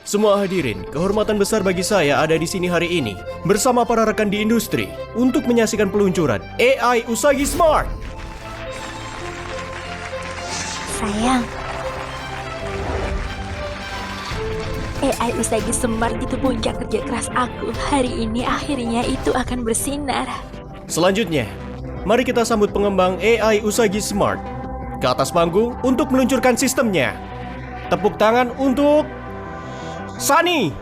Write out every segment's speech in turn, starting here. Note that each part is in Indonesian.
Semua hadirin, kehormatan besar bagi saya ada di sini hari ini bersama para rekan di industri untuk menyaksikan peluncuran AI Usagi Smart. Sayang, AI Usagi Smart itu puncak kerja keras aku. Hari ini akhirnya itu akan bersinar. Selanjutnya, mari kita sambut pengembang AI Usagi Smart ke atas panggung untuk meluncurkan sistemnya. Tepuk tangan untuk Sunny.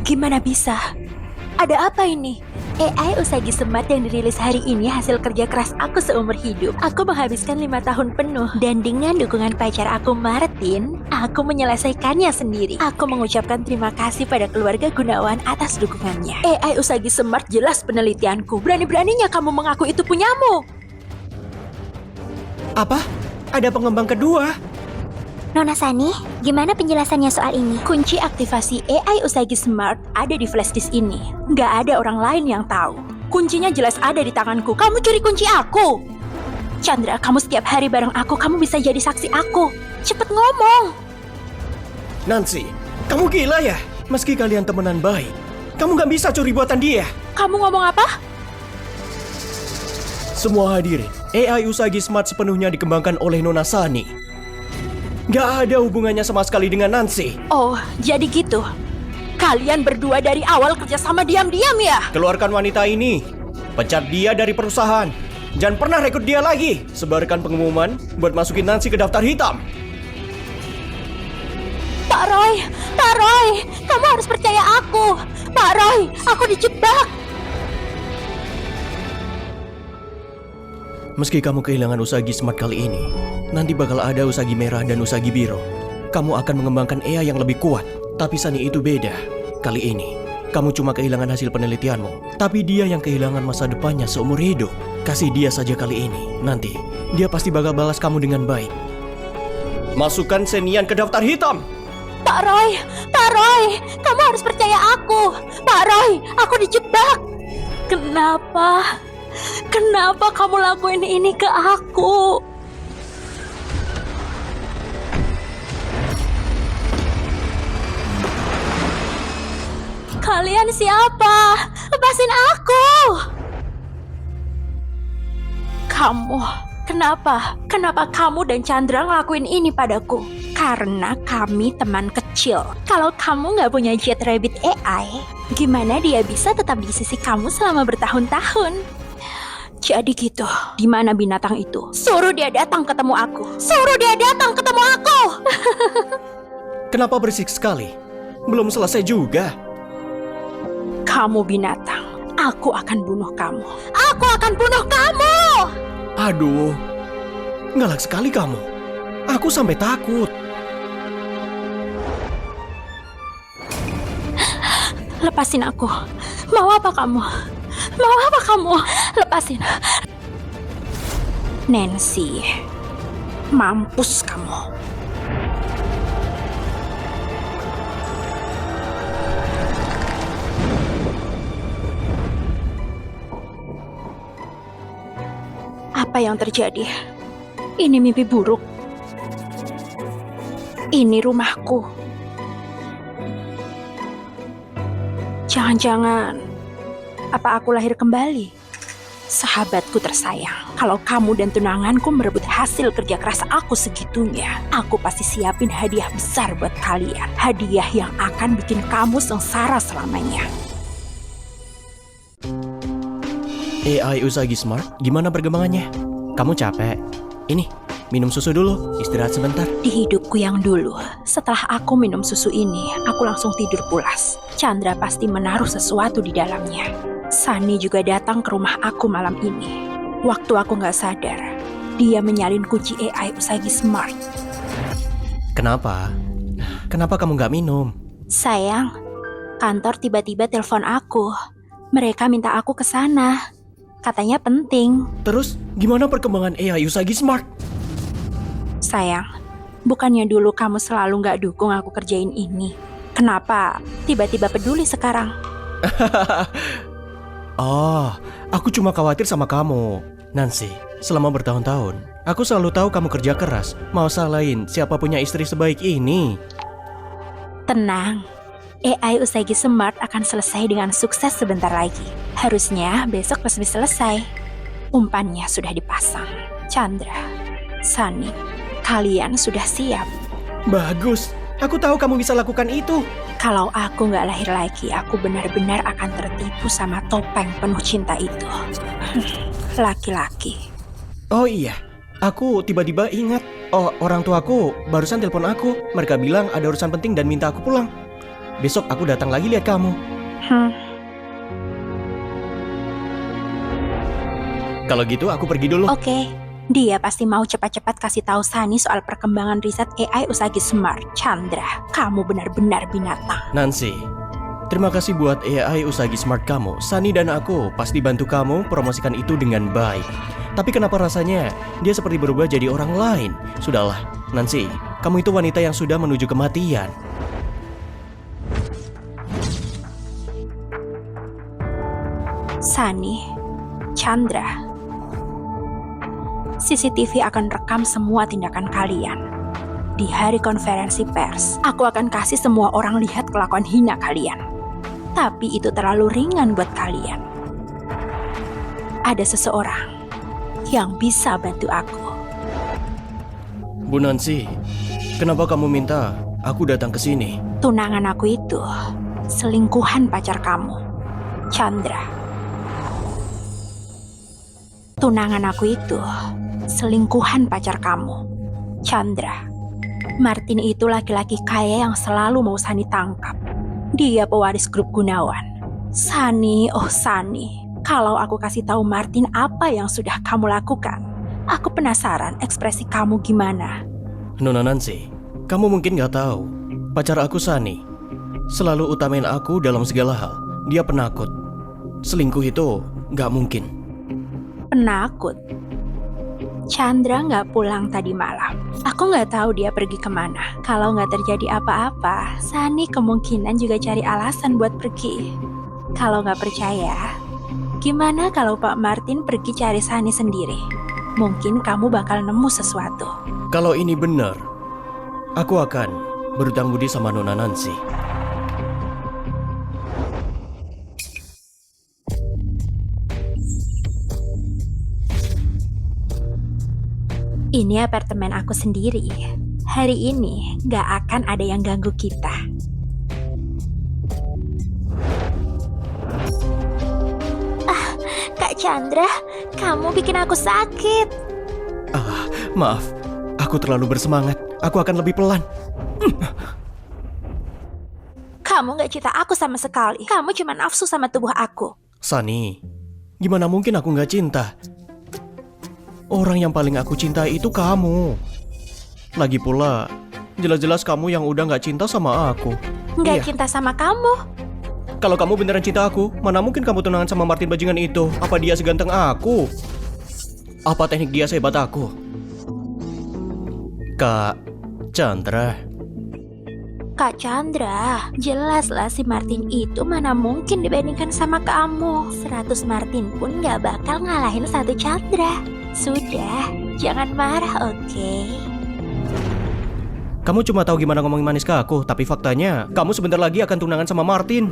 Gimana bisa? Ada apa ini? AI Usagi Smart yang dirilis hari ini hasil kerja keras aku seumur hidup. Aku menghabiskan 5 tahun penuh. Dan dengan dukungan pacar aku Martin, aku menyelesaikannya sendiri. Aku mengucapkan terima kasih pada keluarga Gunawan atas dukungannya. AI Usagi Smart jelas penelitianku. Berani-beraninya kamu mengaku itu punyamu. Apa? Ada pengembang kedua? Nona Sani, gimana penjelasannya soal ini? Kunci aktivasi AI Usagi Smart ada di flash disk ini. Nggak ada orang lain yang tahu. Kuncinya jelas ada di tanganku. Kamu curi kunci aku! Chandra, kamu setiap hari bareng aku. Kamu bisa jadi saksi aku. Cepet ngomong! Nancy, kamu gila ya? Meski kalian temenan baik, kamu nggak bisa curi buatan dia. Kamu ngomong apa? Semua hadirin, AI Usagi Smart sepenuhnya dikembangkan oleh Nona Sani. Gak ada hubungannya sama sekali dengan Nancy. Oh, jadi gitu. Kalian berdua dari awal kerjasama diam-diam ya? Keluarkan wanita ini. Pecat dia dari perusahaan. Jangan pernah rekrut dia lagi. Sebarkan pengumuman buat masukin Nancy ke daftar hitam. Pak Roy, kamu harus percaya aku. Pak Roy, aku dijebak. Meski kamu kehilangan Usagi Smart kali ini, nanti bakal ada Usagi Merah dan Usagi Biru. Kamu akan mengembangkan AI yang lebih kuat. Tapi Sunny itu beda. Kali ini, kamu cuma kehilangan hasil penelitianmu. Tapi dia yang kehilangan masa depannya seumur hidup. Kasih dia saja kali ini. Nanti, dia pasti bakal balas kamu dengan baik. Masukkan Senian ke daftar hitam! Pak Roy, kamu harus percaya aku. Pak Roy, aku dijebak. Kenapa kamu lakuin ini ke aku? Kalian siapa? Lepasin aku! Kamu, kenapa? Kenapa kamu dan Chandra ngelakuin ini padaku? Karena kami teman kecil. Kalau kamu nggak punya Jet Rabbit AI, gimana dia bisa tetap di sisi kamu selama bertahun-tahun? Jadi gitu, di mana binatang itu? Suruh dia datang ketemu aku. Kenapa berisik sekali? Belum selesai juga. Kamu binatang, aku akan bunuh kamu. Aduh, galak sekali kamu. Aku sampai takut. Lepasin aku. Mau apa kamu? Lepasin. Nancy, mampus kamu. Apa yang terjadi? Ini mimpi buruk. Ini rumahku. Jangan-jangan, apa aku lahir kembali? Sahabatku tersayang, kalau kamu dan tunanganku merebut hasil kerja keras aku segitunya, aku pasti siapin hadiah besar buat kalian. Hadiah yang akan bikin kamu sengsara selamanya. AI Usagi Smart, gimana perkembangannya? Kamu capek? Ini, minum susu dulu, istirahat sebentar. Di hidupku yang dulu, setelah aku minum susu ini, aku langsung tidur pulas. Chandra pasti menaruh sesuatu di dalamnya. Sunny juga datang ke rumah aku malam ini. Waktu aku nggak sadar, dia menyalin kunci AI Usagi Smart. Kenapa? Kenapa kamu nggak minum? Sayang, kantor tiba-tiba telepon aku. Mereka minta aku ke sana. Katanya penting. Terus, gimana perkembangan AI Usagi Smart? Sayang, bukannya dulu kamu selalu nggak dukung aku kerjain ini? Kenapa tiba-tiba peduli sekarang? Oh, aku cuma khawatir sama kamu. Nancy, selama bertahun-tahun, aku selalu tahu kamu kerja keras. Mau salahin siapa punya istri sebaik ini? Tenang, AI Usagi Smart akan selesai dengan sukses sebentar lagi. Harusnya besok resmi selesai. Umpannya sudah dipasang. Chandra, Sunny, kalian sudah siap. Bagus, aku tahu kamu bisa lakukan itu. Kalau aku nggak lahir lagi, aku benar-benar akan tertipu sama topeng penuh cinta itu. Laki-laki. Oh iya, aku tiba-tiba ingat. Oh, orang tuaku barusan telepon aku. Mereka bilang ada urusan penting dan minta aku pulang. Besok aku datang lagi lihat kamu. Kalau gitu aku pergi dulu. Oke. Dia pasti mau cepat-cepat kasih tahu Sunny soal perkembangan riset AI Usagi Smart. Chandra, kamu benar-benar binatang. Nancy, terima kasih buat AI Usagi Smart kamu. Sunny dan aku pasti bantu kamu promosikan itu dengan baik. Tapi kenapa rasanya dia seperti berubah jadi orang lain? Sudahlah, Nancy, kamu itu wanita yang sudah menuju kematian. Sunny, Chandra, CCTV akan rekam semua tindakan kalian. Di hari konferensi pers, aku akan kasih semua orang lihat kelakuan hina kalian. Tapi itu terlalu ringan buat kalian. Ada seseorang yang bisa bantu aku. Bu Nancy, kenapa kamu minta aku datang ke sini? Tunangan aku itu selingkuhan pacar kamu, Chandra. Tunangan aku itu selingkuhan pacar kamu, Chandra. Martin itu laki-laki kaya yang selalu mau Sunny tangkap. Dia pewaris grup Gunawan. Sunny, oh Sunny, kalau aku kasih tahu Martin apa yang sudah kamu lakukan, aku penasaran ekspresi kamu gimana. Nona Nancy, kamu mungkin gak tahu, pacar aku Sunny selalu utamain aku dalam segala hal. Dia penakut. Selingkuh itu gak mungkin. Penakut? Chandra nggak pulang tadi malam. Aku nggak tahu dia pergi kemana. Kalau nggak terjadi apa-apa, Sunny kemungkinan juga cari alasan buat pergi. Kalau nggak percaya, gimana kalau Pak Martin pergi cari Sunny sendiri? Mungkin kamu bakal nemu sesuatu. Kalau ini benar, aku akan berutang budi sama Nona Nancy. Ini apartemen aku sendiri. Hari ini gak akan ada yang ganggu kita. Kak Chandra, kamu bikin aku sakit. Maaf, aku terlalu bersemangat. Aku akan lebih pelan. Kamu gak cinta aku sama sekali. Kamu cuma nafsu sama tubuh aku. Sunny, gimana mungkin aku gak cinta? Orang yang paling aku cintai itu kamu. Lagi pula, jelas-jelas kamu yang udah gak cinta sama aku. Gak Iya. cinta sama kamu. Kalau kamu beneran cinta aku, mana mungkin kamu tunangan sama Martin Bajingan itu? Apa dia seganteng aku? Apa teknik dia sehebat aku? Kak Chandra. Kak Chandra, jelaslah si Martin itu mana mungkin dibandingkan sama kamu. 100 Martin pun gak bakal ngalahin 1 Chandra. Sudah, jangan marah, oke? Kamu cuma tahu gimana ngomongin manis ke aku, tapi faktanya kamu sebentar lagi akan tunangan sama Martin.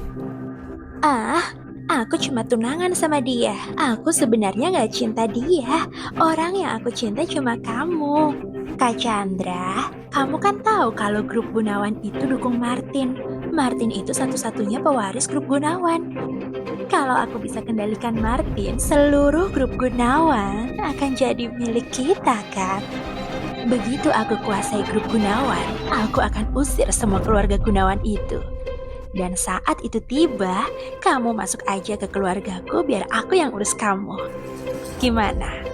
Aku cuma tunangan sama dia. Aku sebenarnya gak cinta dia. Orang yang aku cinta cuma kamu. Kak Chandra, kamu kan tahu kalau grup Gunawan itu dukung Martin. Martin itu satu-satunya pewaris grup Gunawan. Kalau aku bisa kendalikan Martin, seluruh grup Gunawan akan jadi milik kita, kan? Begitu aku kuasai grup Gunawan, aku akan usir semua keluarga Gunawan itu. Dan saat itu tiba, kamu masuk aja ke keluargaku biar aku yang urus kamu. Gimana?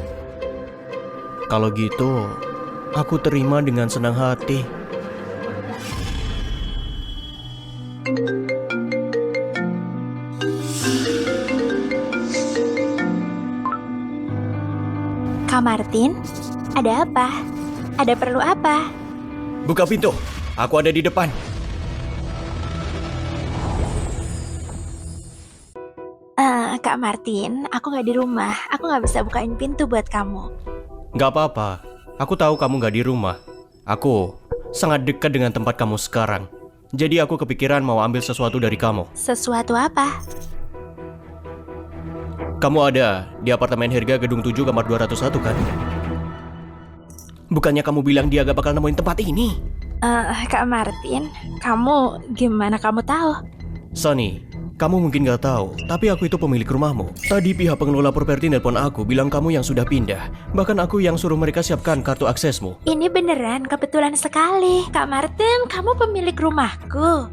Kalau gitu, aku terima dengan senang hati. Kak Martin, ada apa? Ada perlu apa? Buka pintu, aku ada di depan. Kak Kak Martin, aku nggak di rumah. Aku nggak bisa bukain pintu buat kamu. Gak apa-apa, aku tahu kamu gak di rumah. Aku sangat dekat dengan tempat kamu sekarang. Jadi aku kepikiran mau ambil sesuatu dari kamu. Sesuatu apa? Kamu ada di apartemen Herga gedung 7 kamar 201 kan? Bukannya kamu bilang dia gak bakal nemuin tempat ini? Kak Martin, kamu gimana kamu tahu? Sunny, kamu mungkin gak tahu, tapi aku itu pemilik rumahmu. Tadi pihak pengelola properti nelpon aku bilang kamu yang sudah pindah. Bahkan aku yang suruh mereka siapkan kartu aksesmu. Ini beneran kebetulan sekali. Kak Martin, kamu pemilik rumahku.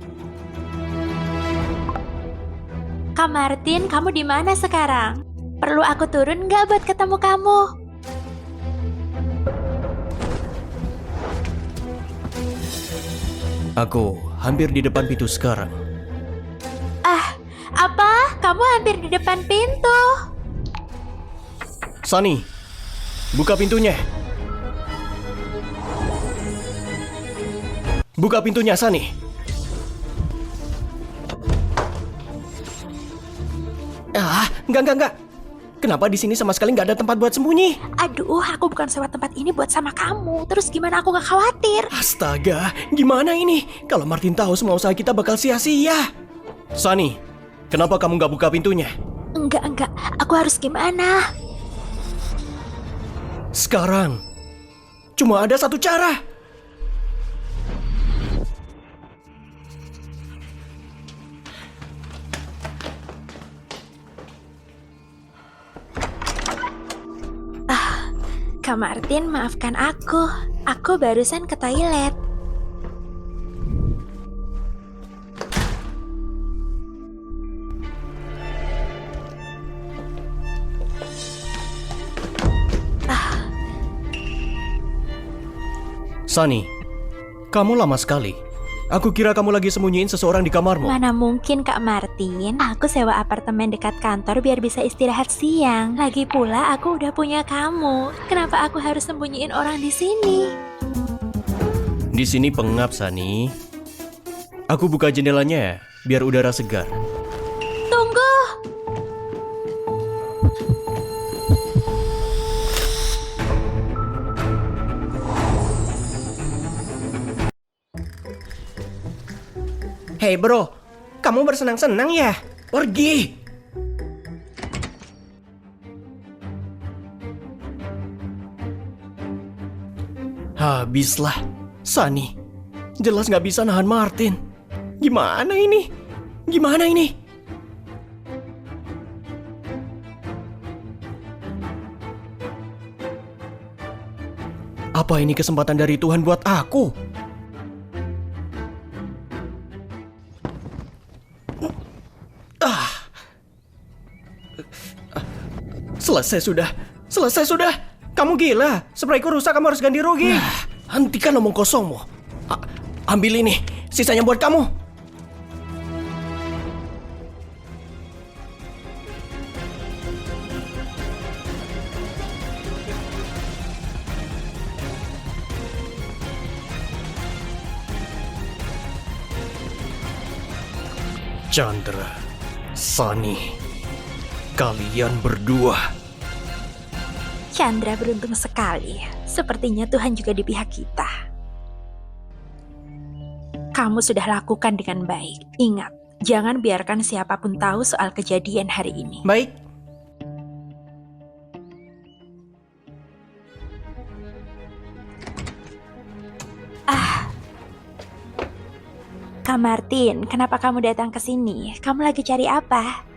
Kak Martin, kamu di mana sekarang? Perlu aku turun nggak buat ketemu kamu? Aku hampir di depan pintu sekarang. Apa? Kamu hampir di depan pintu. Sunny, buka pintunya. Buka pintunya, Sunny. Enggak. Kenapa di sini sama sekali nggak ada tempat buat sembunyi? Aduh, aku bukan sewa tempat ini buat sama kamu. Terus gimana aku nggak khawatir? Astaga, gimana ini? Kalau Martin tahu semua usaha kita bakal sia-sia. Sunny, kenapa kamu nggak buka pintunya? Enggak. Aku harus gimana? Sekarang, cuma ada satu cara. Kak Martin, maafkan aku. Aku barusan ke toilet. Sunny, kamu lama sekali. Aku kira kamu lagi sembunyiin seseorang di kamarmu. Mana mungkin Kak Martin, aku sewa apartemen dekat kantor biar bisa istirahat siang. Lagi pula aku udah punya kamu. Kenapa aku harus sembunyiin orang di sini? Di sini pengap, Sunny. Aku buka jendelanya biar udara segar. Tunggu! Hei bro, kamu bersenang-senang ya? Pergi! Habislah, Sunny. Jelas nggak bisa nahan Martin. Gimana ini? Apa ini kesempatan dari Tuhan buat aku? Selesai sudah. Kamu gila. Sprayku rusak, kamu harus ganti rugi. Hentikan omong kosongmu. Ambil ini, sisanya buat kamu. Chandra, Sunny, kalian berdua. Chandra beruntung sekali. Sepertinya Tuhan juga di pihak kita. Kamu sudah lakukan dengan baik. Ingat, jangan biarkan siapapun tahu soal kejadian hari ini. Baik. Kak Martin, kenapa kamu datang ke sini? Kamu lagi cari apa?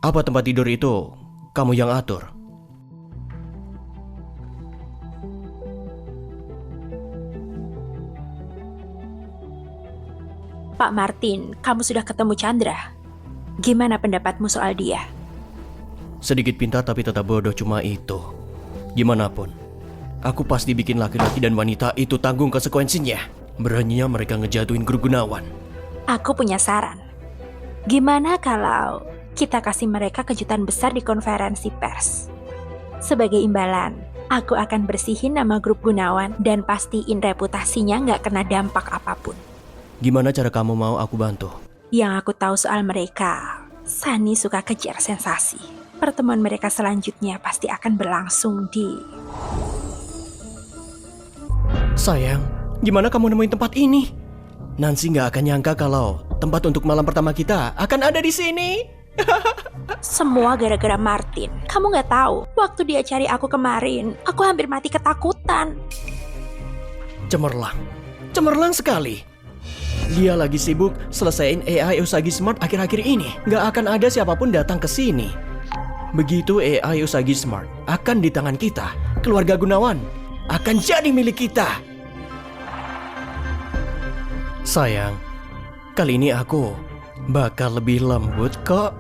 Apa tempat tidur itu kamu yang atur? Pak Martin, kamu sudah ketemu Chandra. Gimana pendapatmu soal dia? Sedikit pintar tapi tetap bodoh, cuma itu. Gimana pun, aku pasti bikin laki-laki dan wanita itu tanggung konsekuensinya. Beraninya mereka ngejatuhin Guru Gunawan. Aku punya saran. Gimana kalau Kita kasih mereka kejutan besar di konferensi pers. Sebagai imbalan, aku akan bersihin nama grup Gunawan dan pastiin reputasinya nggak kena dampak apapun. Gimana cara kamu mau aku bantu? Yang aku tahu soal mereka, Sunny suka kejar sensasi. Pertemuan mereka selanjutnya pasti akan berlangsung di... Sayang, gimana kamu nemuin tempat ini? Nancy nggak akan nyangka kalau tempat untuk malam pertama kita akan ada di sini. Semua gara-gara Martin. Kamu nggak tahu, waktu dia cari aku kemarin, aku hampir mati ketakutan. Cemerlang sekali. Dia lagi sibuk selesaiin AI Usagi Smart akhir-akhir ini. Nggak akan ada siapapun datang ke sini. Begitu AI Usagi Smart akan di tangan kita, keluarga Gunawan akan jadi milik kita. Sayang, kali ini aku bakal lebih lembut kok.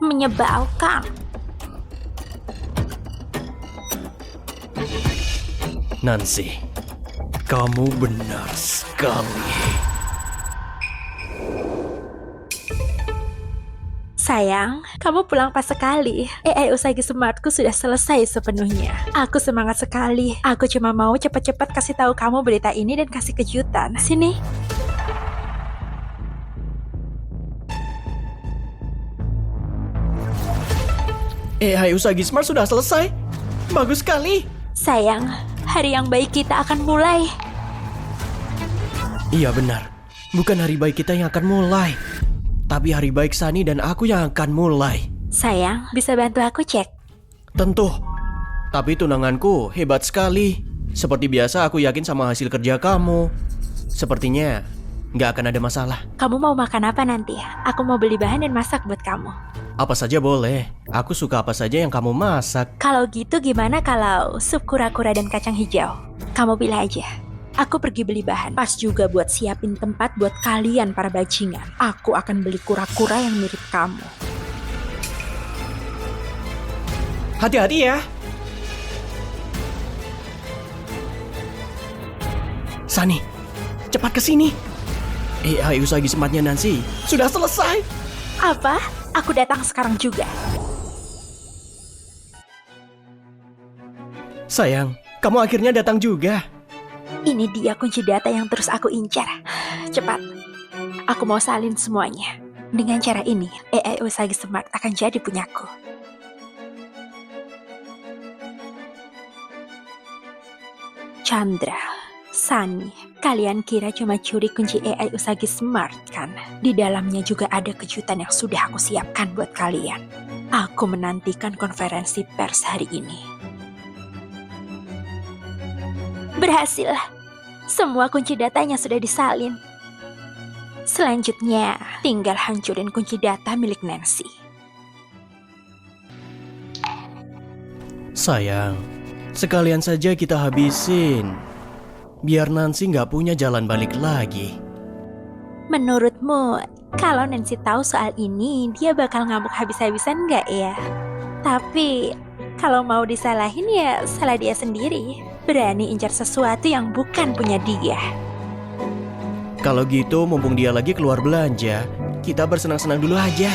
Menyebalkan. Nancy, kamu benar sekali. Sayang, kamu pulang pas sekali. AI Usagi Smartku sudah selesai sepenuhnya. Aku semangat sekali. Aku cuma mau cepat-cepat kasih tahu kamu berita ini dan kasih kejutan. Sini. AI Usagi Smart sudah selesai. Bagus sekali. Sayang, hari yang baik kita akan mulai. Iya benar. Bukan hari baik kita yang akan mulai, tapi hari baik Sunny dan aku yang akan mulai. Sayang, bisa bantu aku cek? Tentu. Tapi tunanganku hebat sekali. Seperti biasa aku yakin sama hasil kerja kamu. Sepertinya nggak akan ada masalah. Kamu mau makan apa nanti? Aku mau beli bahan dan masak buat kamu. Apa saja boleh. Aku suka apa saja yang kamu masak. Kalau gitu gimana kalau sup kura-kura dan kacang hijau? Kamu pilih aja. Aku pergi beli bahan. Pas juga buat siapin tempat buat kalian para bajingan. Aku akan beli kura-kura yang mirip kamu. Hati-hati ya. Sunny, cepat ke sini. AI Usagi Smartnya Nancy sudah selesai. Apa? Aku datang sekarang juga. Sayang, kamu akhirnya datang juga. Ini dia kunci data yang terus aku incar. Cepat. Aku mau salin semuanya. Dengan cara ini, AI Usagi Smart akan jadi punyaku. Chandra, Sunny, kalian kira cuma curi kunci AI Usagi Smart kan? Di dalamnya juga ada kejutan yang sudah aku siapkan buat kalian. Aku menantikan konferensi pers hari ini. Berhasil. Semua kunci datanya sudah disalin. Selanjutnya, tinggal hancurin kunci data milik Nancy. Sayang, sekalian saja kita habisin. Biar Nancy nggak punya jalan balik lagi. Menurutmu, kalau Nancy tahu soal ini, dia bakal ngamuk habis-habisan nggak ya? Tapi, kalau mau disalahin ya salah dia sendiri. Berani incar sesuatu yang bukan punya dia. Kalau gitu, mumpung dia lagi keluar belanja, kita bersenang-senang dulu aja.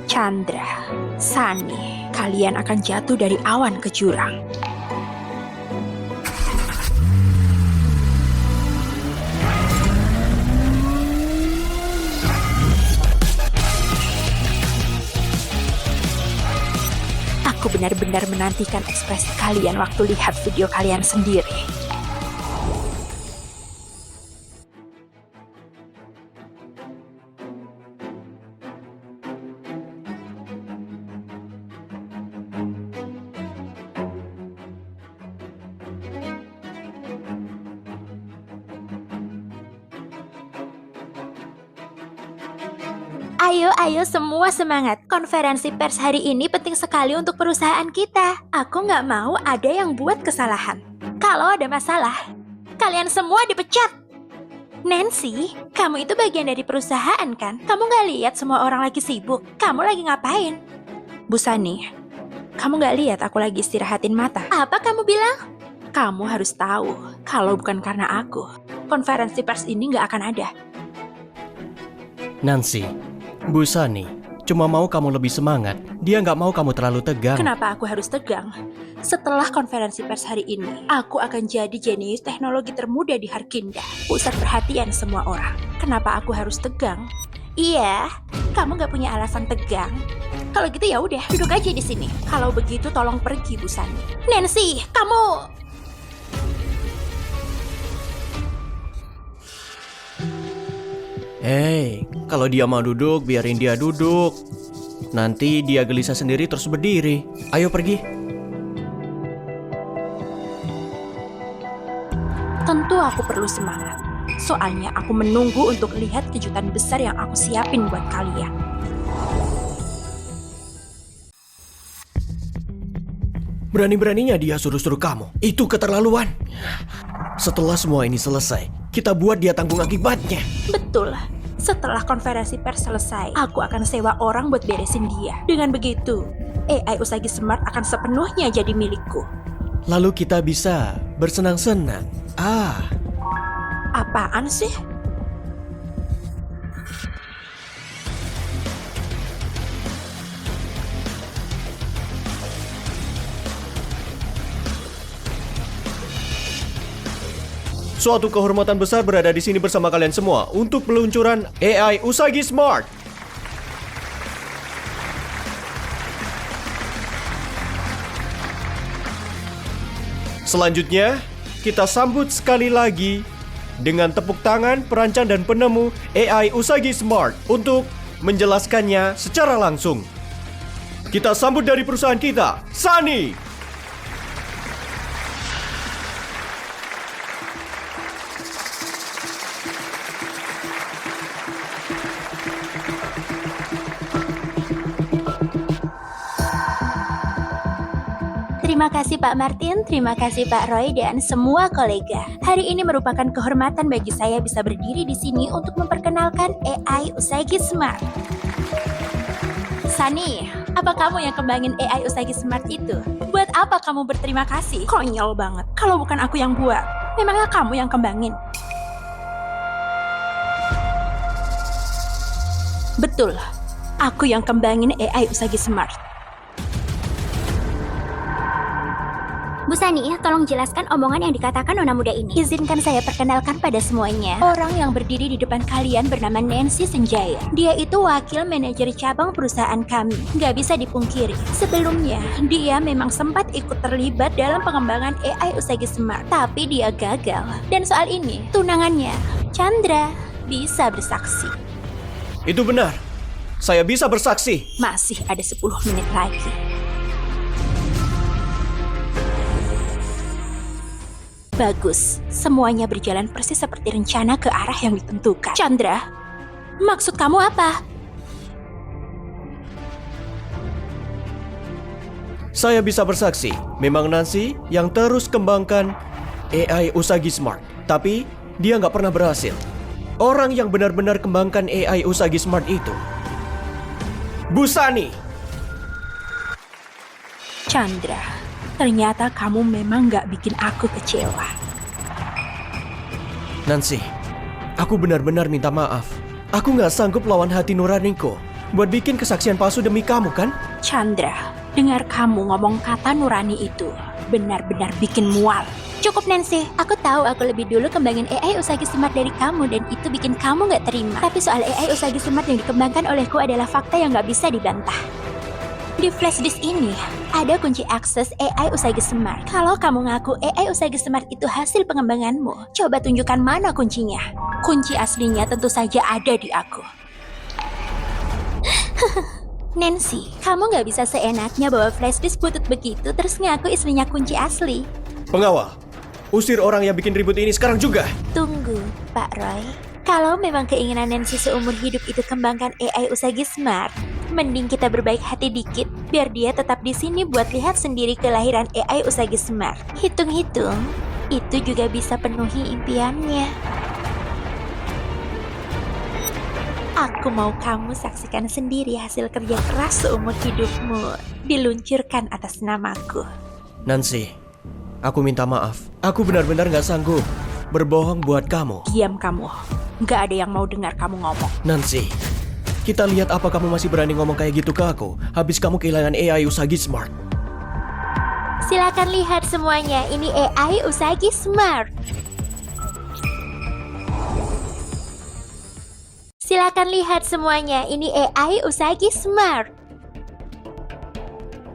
Chandra, Sunny, kalian akan jatuh dari awan ke jurang. Aku benar-benar menantikan ekspresi kalian waktu lihat video kalian sendiri. Ayo semua semangat. Konferensi pers hari ini penting sekali untuk perusahaan kita. Aku nggak mau ada yang buat kesalahan. Kalau ada masalah, kalian semua dipecat. Nancy, kamu itu bagian dari perusahaan kan? Kamu nggak lihat semua orang lagi sibuk? Kamu lagi ngapain? Bu Sunny, kamu nggak lihat aku lagi istirahatin mata? Apa kamu bilang? Kamu harus tahu, kalau bukan karena aku, konferensi pers ini nggak akan ada. Nancy, Bu Sani cuma mau kamu lebih semangat. Dia nggak mau kamu terlalu tegang. Kenapa aku harus tegang? Setelah konferensi pers hari ini, aku akan jadi jenius teknologi termuda di Harkinda. Pusat perhatian semua orang. Kenapa aku harus tegang? Iya, kamu nggak punya alasan tegang. Kalau gitu ya udah, duduk aja di sini. Kalau begitu tolong pergi, Bu Sani. Nancy, kamu... Hei, kalau dia mau duduk, biarin dia duduk. Nanti dia gelisah sendiri terus berdiri. Ayo pergi. Tentu aku perlu semangat. Soalnya aku menunggu untuk lihat kejutan besar yang aku siapin buat kalian. Berani-beraninya dia suruh-suruh kamu. Itu keterlaluan. Setelah semua ini selesai, kita buat dia tanggung akibatnya. Betul. Setelah konferensi pers selesai, aku akan sewa orang buat beresin dia. Dengan begitu, AI Usagi Smart akan sepenuhnya jadi milikku. Lalu kita bisa bersenang-senang. Apaan sih? Suatu kehormatan besar berada di sini bersama kalian semua untuk peluncuran AI Usagi Smart. Selanjutnya, kita sambut sekali lagi dengan tepuk tangan perancang dan penemu AI Usagi Smart untuk menjelaskannya secara langsung. Kita sambut dari perusahaan kita, Sunny. Terima kasih Pak Martin, terima kasih Pak Roy dan semua kolega. Hari ini merupakan kehormatan bagi saya bisa berdiri di sini untuk memperkenalkan AI Usagi Smart. Sunny, apa kamu yang kembangin AI Usagi Smart itu? Buat apa kamu berterima kasih? Konyol banget. Kalau bukan aku yang buat, memangnya kamu yang kembangin? Betul, aku yang kembangin AI Usagi Smart. Bu Sani, tolong jelaskan omongan yang dikatakan nona muda ini. Izinkan saya perkenalkan pada semuanya. Orang yang berdiri di depan kalian bernama Nancy Senjaya. Dia itu wakil manajer cabang perusahaan kami. Gak bisa dipungkiri. Sebelumnya, dia memang sempat ikut terlibat dalam pengembangan AI Usagi Smart. Tapi dia gagal. Dan soal ini, tunangannya, Chandra, bisa bersaksi. Itu benar. Saya bisa bersaksi. Masih ada 10 menit lagi. Bagus, semuanya berjalan persis seperti rencana ke arah yang ditentukan. Chandra, maksud kamu apa? Saya bisa bersaksi, memang Nancy yang terus kembangkan AI Usagi Smart. Tapi dia nggak pernah berhasil. Orang yang benar-benar kembangkan AI Usagi Smart itu Bu Sani. Chandra, ternyata kamu memang gak bikin aku kecewa. Nancy, aku benar-benar minta maaf. Aku gak sanggup lawan hati nuraniku buat bikin kesaksian palsu demi kamu, kan? Chandra, dengar kamu ngomong kata nurani itu benar-benar bikin mual. Cukup Nancy, aku tahu aku lebih dulu kembangin AI Usagi Smart dari kamu dan itu bikin kamu gak terima. Tapi soal AI Usagi Smart yang dikembangkan olehku adalah fakta yang gak bisa dibantah. Di flash disk ini, ada kunci akses AI Usagi Smart. Kalau kamu ngaku AI Usagi Smart itu hasil pengembanganmu, coba tunjukkan mana kuncinya. Kunci aslinya tentu saja ada di aku. Nancy, kamu gak bisa seenaknya bawa flash disk butut begitu terus ngaku istrinya kunci asli. Pengawal, usir orang yang bikin ribut ini sekarang juga. Tunggu, Pak Roy. Kalau memang keinginan Nancy seumur hidup itu kembangkan AI Usagi Smart, mending kita berbaik hati dikit, biar dia tetap di sini buat lihat sendiri kelahiran AI Usagi Smart. Hitung-hitung, itu juga bisa penuhi impiannya. Aku mau kamu saksikan sendiri hasil kerja keras seumur hidupmu diluncurkan atas namaku. Nancy, aku minta maaf. Aku benar-benar gak sanggup berbohong buat kamu. Diam kamu. Gak ada yang mau dengar kamu ngomong. Nancy, Kita lihat apa kamu masih berani ngomong kayak gitu ke aku. Habis kamu kehilangan AI Usagi Smart. Silakan lihat semuanya, ini AI Usagi Smart. Silakan lihat semuanya, ini AI Usagi Smart.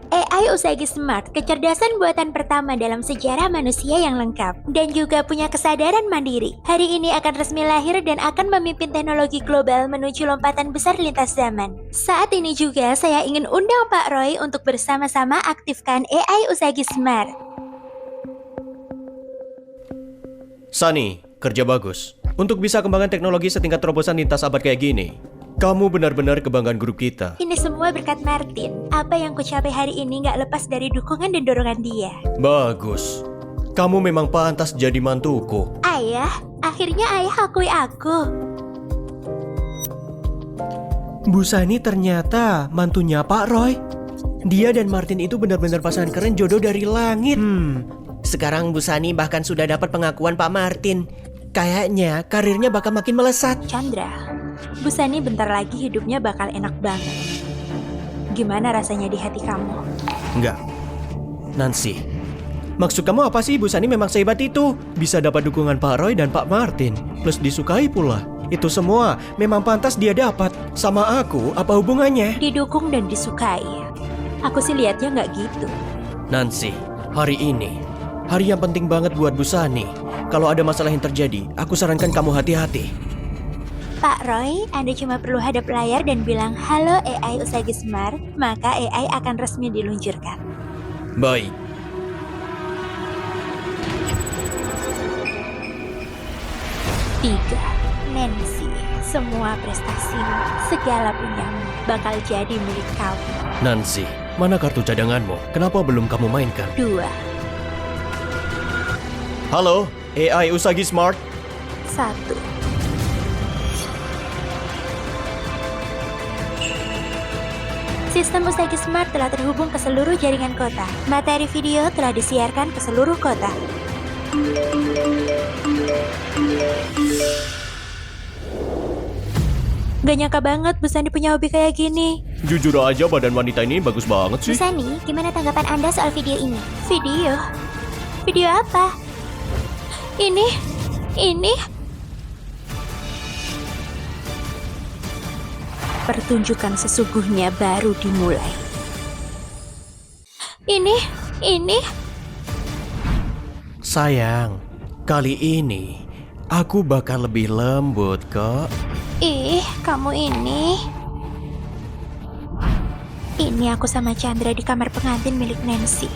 AI Usagi Smart, kecerdasan buatan pertama dalam sejarah manusia yang lengkap dan juga punya kesadaran mandiri. Hari ini akan resmi lahir dan akan memimpin teknologi global menuju lompatan besar lintas zaman. Saat ini juga saya ingin undang Pak Roy untuk bersama-sama aktifkan AI Usagi Smart. Sunny, kerja bagus. Untuk bisa kembangkan teknologi setingkat terobosan lintas abad kayak gini, kamu benar-benar kebanggaan grup kita. Ini semua berkat Martin. Apa yang kucapai hari ini nggak lepas dari dukungan dan dorongan dia. Bagus. Kamu memang pantas jadi mantuku. Ayah, akhirnya ayah akui aku. Bu Sunny ternyata mantunya Pak Roy. Dia dan Martin itu benar-benar pasangan keren, jodoh dari langit. Sekarang Bu Sunny bahkan sudah dapat pengakuan Pak Martin. Kayaknya karirnya bakal makin melesat. Chandra, Bu Sunny bentar lagi hidupnya bakal enak banget. Gimana rasanya di hati kamu? Enggak. Nancy, maksud kamu apa sih? Bu Sunny memang sehebat itu. Bisa dapat dukungan Pak Roy dan Pak Martin. Plus disukai pula. Itu semua memang pantas dia dapat. Sama aku, apa hubungannya? Didukung dan disukai. Aku sih lihatnya nggak gitu. Nancy, hari ini hari yang penting banget buat Bu Sunny. Kalau ada masalah yang terjadi, aku sarankan kamu hati-hati. Pak Roy, Anda cuma perlu hadap layar dan bilang halo AI Usagi Smart, maka AI akan resmi diluncurkan. Baik. Tiga, Nancy, semua prestasimu, segala punyamu bakal jadi milik kamu. Nancy, mana kartu cadanganmu? Kenapa belum kamu mainkan? 2, Halo, AI Usagi Smart. 1. Sistem Usagi Smart telah terhubung ke seluruh jaringan kota. Materi video telah disiarkan ke seluruh kota. Gak nyangka banget Bu Sunny punya hobi kayak gini. Jujur aja badan wanita ini bagus banget Bu sih. Sunny, gimana tanggapan Anda soal video ini? Video? Video apa? Ini. Pertunjukan sesungguhnya baru dimulai. Ini. Sayang, kali ini aku bakal lebih lembut kok. Ih, kamu ini. Ini aku sama Chandra di kamar pengantin milik Nancy.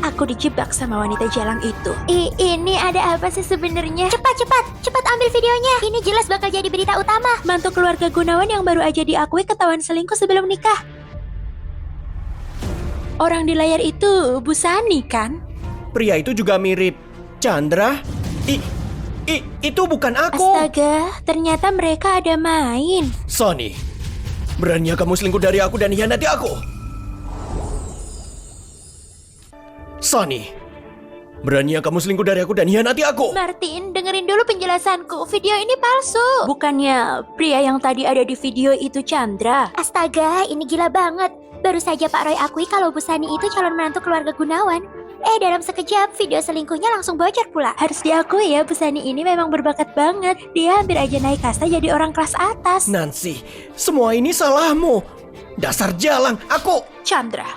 Aku dijebak sama wanita jalang itu. Ini ada apa sih sebenarnya? Cepat ambil videonya. Ini jelas bakal jadi berita utama. Mantu keluarga Gunawan yang baru aja diakui ketahuan selingkuh sebelum nikah. Orang di layar itu Bu Sunny kan? Pria itu juga mirip Chandra. Itu bukan aku. Astaga, ternyata mereka ada main. Sunny, beraninya kamu selingkuh dari aku dan hianati aku? Sunny, beraninya kamu selingkuh dari aku dan hianati aku? Martin, dengerin dulu penjelasanku. Video ini palsu. Bukannya pria yang tadi ada di video itu Chandra? Astaga, ini gila banget. Baru saja Pak Roy akui kalau Bu Sunny itu calon menantu keluarga Gunawan. Dalam sekejap video selingkuhnya langsung bocor pula. Harus diakui ya, Bu Sunny ini memang berbakat banget. Dia hampir aja naik kasta jadi orang kelas atas. Nancy, semua ini salahmu. Dasar jalang, aku... Chandra,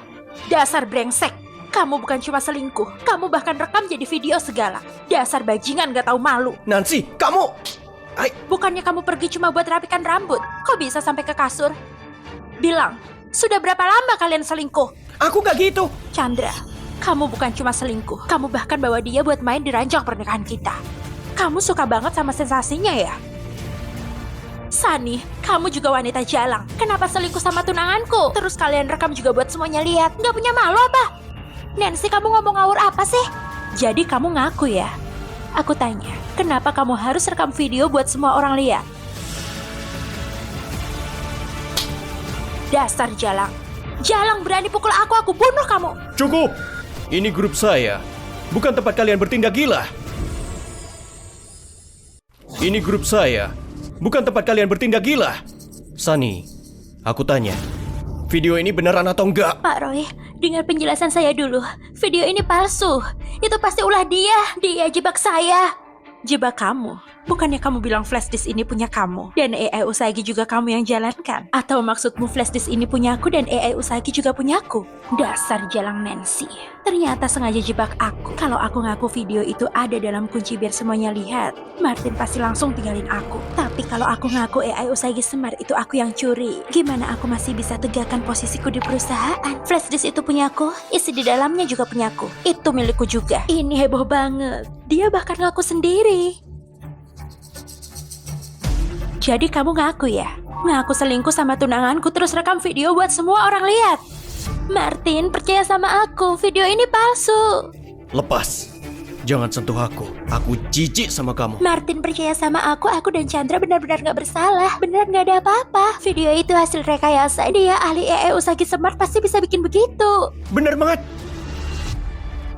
dasar brengsek. Kamu bukan cuma selingkuh, kamu bahkan rekam jadi video segala. Dasar bajingan gak tahu malu. Nancy, kamu... Bukannya kamu pergi cuma buat rapikan rambut, kok bisa sampai ke kasur? Bilang, sudah berapa lama kalian selingkuh? Aku gak gitu. Chandra, kamu bukan cuma selingkuh, kamu bahkan bawa dia buat main di ranjang pernikahan kita. Kamu suka banget sama sensasinya ya? Sunny, kamu juga wanita jalang. Kenapa selingkuh sama tunanganku? Terus kalian rekam juga buat semuanya lihat. Gak punya malu apa? Nancy, kamu ngomong ngawur apa sih? Jadi kamu ngaku ya? Aku tanya, kenapa kamu harus rekam video buat semua orang lihat? Dasar jalang. Jalang berani pukul aku bunuh kamu. Cukup. Ini grup saya. Bukan tempat kalian bertindak gila. Ini grup saya. bukan tempat kalian bertindak gila. Sunny, aku tanya, video ini beneran atau enggak? Pak Roy, dengar penjelasan saya dulu. Video ini palsu. Itu pasti ulah dia. Dia jebak saya. Jebak kamu? Bukannya kamu bilang flash disk ini punya kamu dan AI Usagi juga kamu yang jalankan? Atau maksudmu flash disk ini punya aku dan AI Usagi juga punya aku? Dasar jalang Nancy. Ternyata sengaja jebak aku. Kalau aku ngaku video itu ada dalam kunci biar semuanya lihat, Martin pasti langsung tinggalin aku. Tapi kalau aku ngaku AI Usagi Smart itu aku yang curi, gimana aku masih bisa tegakkan posisiku di perusahaan? Flash disk itu punya aku, isi di dalamnya juga punya aku. Itu milikku juga. Ini heboh banget. Dia bahkan ngaku sendiri. Jadi kamu ngaku ya? Ngaku selingkuh sama tunanganku terus rekam video buat semua orang lihat. Martin, percaya sama aku, video ini palsu. Lepas. Jangan sentuh aku. Aku jijik sama kamu. Martin, percaya sama aku dan Chandra benar-benar gak bersalah. Benar gak ada apa-apa. Video itu hasil rekayasa. Dia ahli AI Usagi Smart pasti bisa bikin begitu. Bener banget.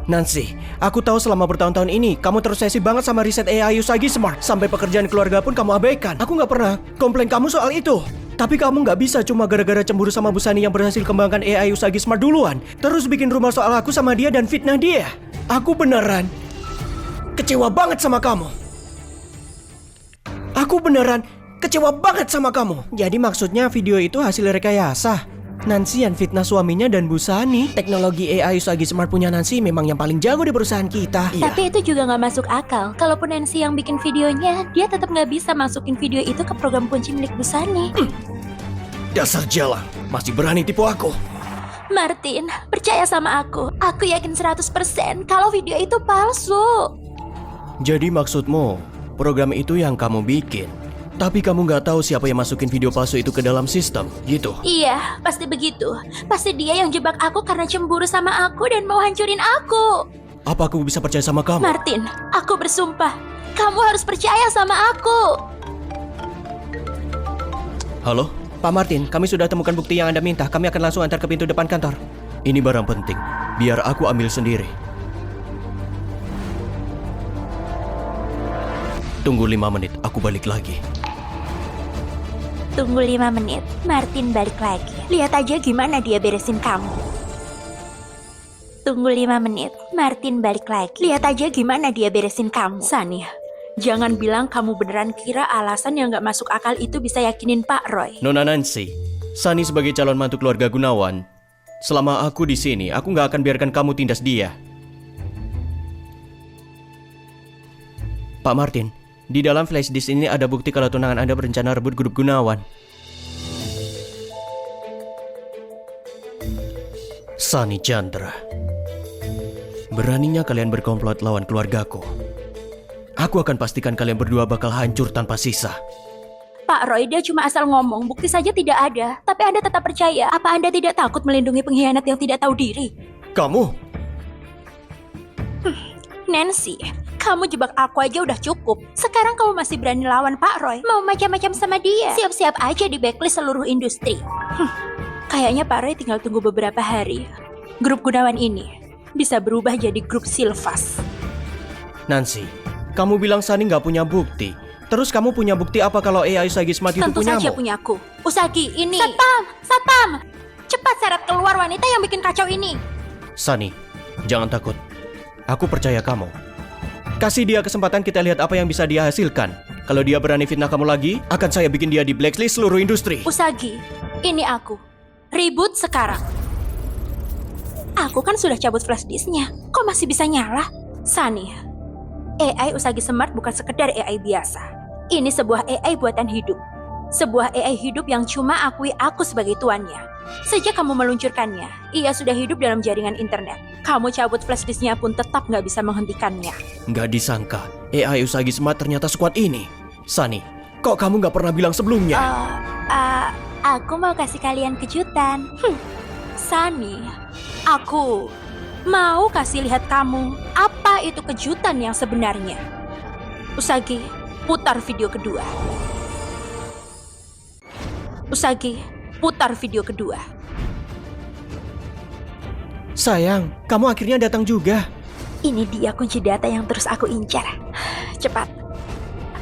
Nancy, aku tahu selama bertahun-tahun ini kamu terobsesi banget sama riset AI Usagi Smart. Sampai pekerjaan keluarga pun kamu abaikan. Aku gak pernah komplain kamu soal itu. Tapi kamu gak bisa cuma gara-gara cemburu sama Bu Sani yang berhasil kembangkan AI Usagi Smart duluan, terus bikin rumor soal aku sama dia dan fitnah dia. Aku beneran kecewa banget sama kamu. Aku beneran kecewa banget sama kamu. Jadi maksudnya video itu hasil rekayasa. Nancy yang fitnah suaminya dan Bu Sani. Teknologi AI Usagi Smart punya Nancy memang yang paling jago di perusahaan kita. Tapi itu juga gak masuk akal. Kalaupun Nancy yang bikin videonya, dia tetap gak bisa masukin video itu ke program kunci milik Bu Sani. Dasar jalang, masih berani tipu aku. Martin, percaya sama aku. Aku yakin 100% kalau video itu palsu. Jadi maksudmu, program itu yang kamu bikin, tapi kamu nggak tahu siapa yang masukin video palsu itu ke dalam sistem, gitu? Iya, pasti begitu. Pasti dia yang jebak aku karena cemburu sama aku dan mau hancurin aku. Apa aku bisa percaya sama kamu? Martin, aku bersumpah, kamu harus percaya sama aku. Halo? Pak Martin, kami sudah temukan bukti yang Anda minta. Kami akan langsung antar ke pintu depan kantor. Ini barang penting, biar aku ambil sendiri. Tunggu 5 menit, aku balik lagi. Tunggu 5 menit, Martin balik lagi. Lihat aja gimana dia beresin kamu. Tunggu 5 menit, Martin balik lagi. Lihat aja gimana dia beresin kamu. Sani, jangan bilang kamu beneran kira alasan yang gak masuk akal itu bisa yakinin Pak Roy. Nona Nancy, Sani sebagai calon mantu keluarga Gunawan, selama aku di sini, aku nggak akan biarkan kamu tindas dia. Pak Martin, di dalam flash disk ini ada bukti kalau tunangan Anda berencana rebut grup Gunawan. Sani Chandra, beraninya kalian berkomplot lawan keluargaku. Aku akan pastikan kalian berdua bakal hancur tanpa sisa. Pak Roy, dia cuma asal ngomong, bukti saja tidak ada. Tapi Anda tetap percaya. Apa Anda tidak takut melindungi pengkhianat yang tidak tahu diri? Kamu? Nancy, kamu jebak aku aja udah cukup. Sekarang kamu masih berani lawan Pak Roy. Mau macam-macam sama dia. Siap-siap aja di backlist seluruh industri. Kayaknya Pak Roy tinggal tunggu beberapa hari. Grup Gunawan ini bisa berubah jadi grup Silvas. Nancy, kamu bilang Sani nggak punya bukti. Terus kamu punya bukti apa kalau AI Usagi Smart itu Tentu punyamu? saja punyaku. Usagi, ini. Satpam! Cepat seret keluar wanita yang bikin kacau ini. Sani, jangan takut. Aku percaya kamu. Kasih dia kesempatan, kita lihat apa yang bisa dia hasilkan. Kalau dia berani fitnah kamu lagi, akan saya bikin dia di blacklist seluruh industri. Usagi, ini aku. Ribut sekarang. Aku kan sudah cabut flash disknya. Kok masih bisa nyala? Sani, AI Usagi Smart bukan sekedar AI biasa. Ini sebuah AI buatan hidup. Sebuah AI hidup yang cuma akui aku sebagai tuannya. Sejak kamu meluncurkannya, ia sudah hidup dalam jaringan internet. Kamu cabut flash disknya pun tetap nggak bisa menghentikannya. Nggak disangka, AI Usagi Smart ternyata sekuat ini. Sani, kok kamu nggak pernah bilang sebelumnya? Aku mau kasih kalian kejutan. Sani, aku mau kasih lihat kamu apa itu kejutan yang sebenarnya. Usagi, putar video kedua. Usagi, putar video kedua. Sayang, kamu akhirnya datang juga. Ini dia kunci data yang terus aku incar. Cepat,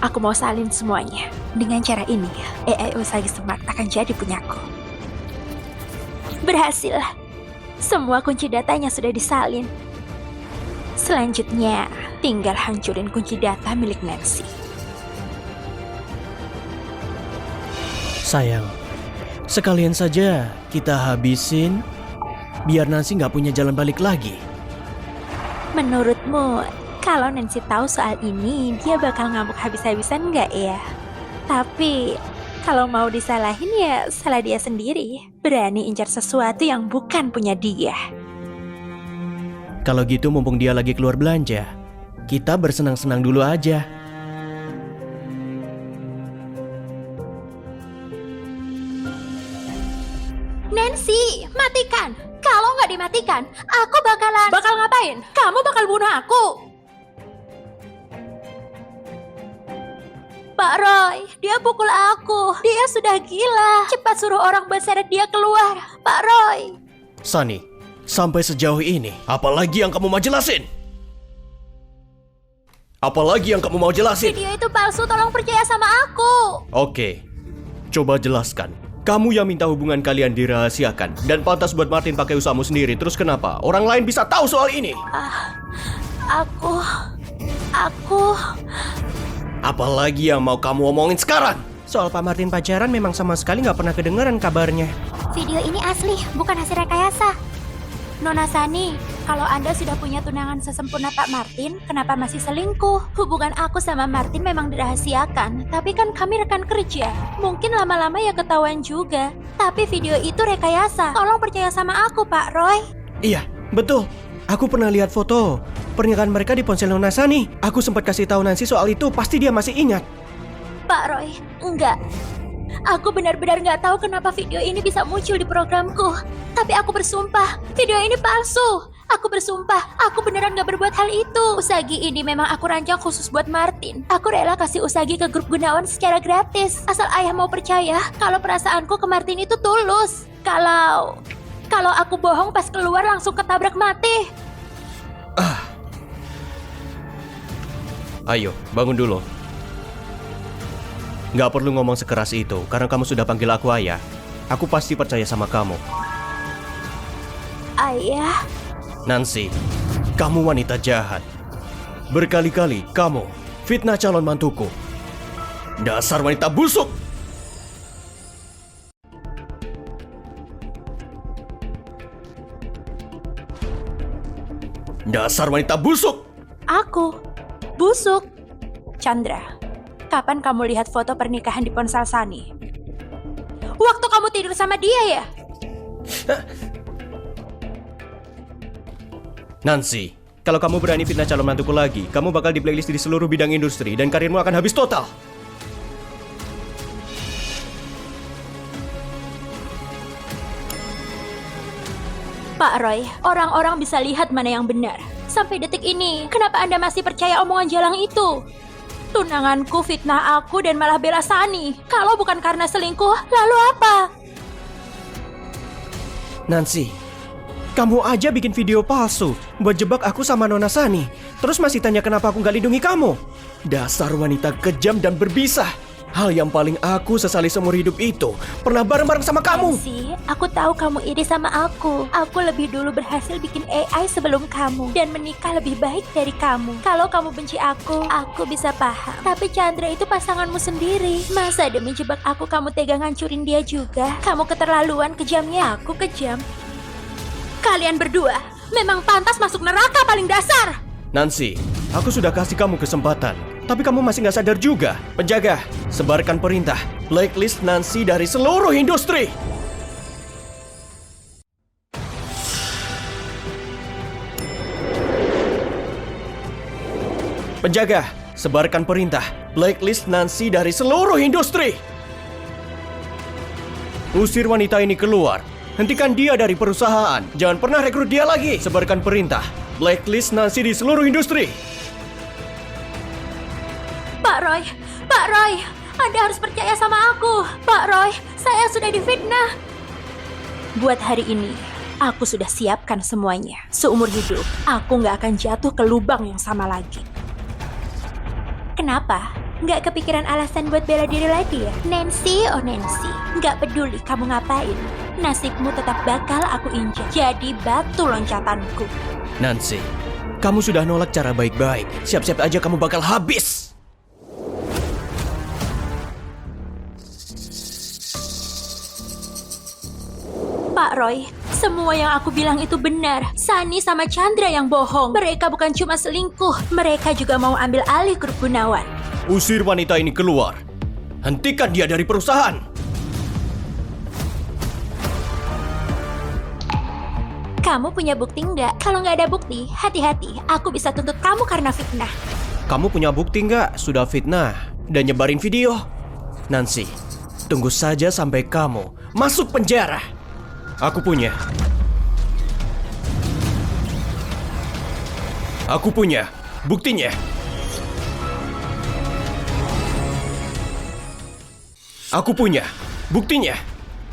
aku mau salin semuanya. Dengan cara ini, AI Usagi Smart akan jadi punyaku. Berhasil. Semua kunci datanya sudah disalin. Selanjutnya, tinggal hancurin kunci data milik Nancy. Sayang, sekalian saja kita habisin biar Nancy nggak punya jalan balik lagi. Menurutmu, kalau Nancy tahu soal ini, dia bakal ngamuk habis-habisan nggak ya? Tapi, kalau mau disalahin ya salah dia sendiri. Berani incar sesuatu yang bukan punya dia. Kalau gitu mumpung dia lagi keluar belanja, kita bersenang-senang dulu aja. Nancy, matikan! Kalau nggak dimatikan, aku bakalan... Bakal ngapain? Kamu bakal bunuh aku! Pak Roy, dia pukul aku. Dia sudah gila. Cepat suruh orang buat seret dia keluar. Pak Roy. Sunny, sampai sejauh ini, apalagi yang kamu mau jelasin? Apalagi yang kamu mau jelasin? Video itu palsu, tolong percaya sama aku. Oke, coba jelaskan. Kamu yang minta hubungan kalian dirahasiakan dan pantas buat Martin pakai usahamu sendiri. Terus kenapa orang lain bisa tahu soal ini? Aku... Apalagi yang mau kamu omongin sekarang? Soal Pak Martin pacaran memang sama sekali nggak pernah kedengeran kabarnya. Video ini asli, bukan hasil rekayasa. Nona Sani, kalau Anda sudah punya tunangan sesempurna Pak Martin, kenapa masih selingkuh? Hubungan aku sama Martin memang dirahasiakan, tapi kan kami rekan kerja. Mungkin lama-lama ya ketahuan juga. Tapi video itu rekayasa. Tolong percaya sama aku, Pak Roy. Iya, betul. Aku pernah lihat foto pernikahan mereka di ponsel Nona Sani. Aku sempat kasih tahu Nancy soal itu, pasti dia masih ingat. Pak Roy, enggak. Aku benar-benar nggak tahu kenapa video ini bisa muncul di programku. Tapi aku bersumpah, video ini palsu. Aku bersumpah, aku beneran nggak berbuat hal itu. Usagi ini memang aku rancang khusus buat Martin. Aku rela kasih Usagi ke grup Gunawan secara gratis. Asal ayah mau percaya kalau perasaanku ke Martin itu tulus. Kalau aku bohong pas keluar langsung ketabrak mati. Ayo, bangun dulu. Nggak perlu ngomong sekeras itu, karena kamu sudah panggil aku ayah. Aku pasti percaya sama kamu. Ayah, Nancy, kamu wanita jahat. Berkali-kali kamu fitnah calon mantuku. Dasar wanita busuk! Dasar wanita busuk! aku busuk. Chandra, kapan kamu lihat foto pernikahan di ponsel Sani? Waktu kamu tidur sama dia ya? Nancy, kalau kamu berani fitnah calon mantuku lagi, kamu bakal di playlist di seluruh bidang industri dan karirmu akan habis total. Pak Roy, orang-orang bisa lihat mana yang benar. Sampai detik ini, kenapa Anda masih percaya omongan jalang itu? Tunanganku fitnah aku dan malah bela Sani. Kalau bukan karena selingkuh, lalu apa? Nancy, kamu aja bikin video palsu buat jebak aku sama Nona Sani. Terus masih tanya kenapa aku nggak lindungi kamu. Dasar wanita kejam dan berbisa. Hal yang paling aku sesali seumur hidup itu pernah bareng-bareng sama kamu. Nancy, aku tahu kamu iri sama aku. Aku lebih dulu berhasil bikin AI sebelum kamu dan menikah lebih baik dari kamu. Kalau kamu benci aku bisa paham. Tapi Chandra itu pasanganmu sendiri. Masa demi jebak aku kamu tega ngancurin dia juga? Kamu keterlaluan, kejamnya. Aku kejam. Kalian berdua memang pantas masuk neraka paling dasar. Nancy, aku sudah kasih kamu kesempatan, tapi kamu masih nggak sadar juga. Penjaga, sebarkan perintah. Blacklist Nancy dari seluruh industri. Penjaga, sebarkan perintah. Blacklist Nancy dari seluruh industri. Usir wanita ini keluar. Hentikan dia dari perusahaan. Jangan pernah rekrut dia lagi. Sebarkan perintah. Blacklist Nancy di seluruh industri. Pak Roy, Anda harus percaya sama aku. Pak Roy, saya sudah difitnah. Buat hari ini, aku sudah siapkan semuanya. Seumur hidup, aku nggak akan jatuh ke lubang yang sama lagi. Kenapa? Nggak kepikiran alasan buat bela diri lagi ya? Nancy, oh Nancy, nggak peduli kamu ngapain. Nasibmu tetap bakal aku injak. Jadi batu loncatanku. Nancy, kamu sudah nolak cara baik-baik. Siap-siap aja kamu bakal habis. Pak Roy, semua yang aku bilang itu benar. Sunny sama Chandra yang bohong. Mereka bukan cuma selingkuh, mereka juga mau ambil alih grup Gunawan. Usir wanita ini keluar. Hentikan dia dari perusahaan. Kamu punya bukti nggak? Kalau nggak ada bukti, hati-hati. Aku bisa tuntut kamu karena fitnah. Kamu punya bukti nggak sudah fitnah dan nyebarin video? Nancy, tunggu saja sampai kamu masuk penjara. Aku punya. Aku punya buktinya. Aku punya buktinya.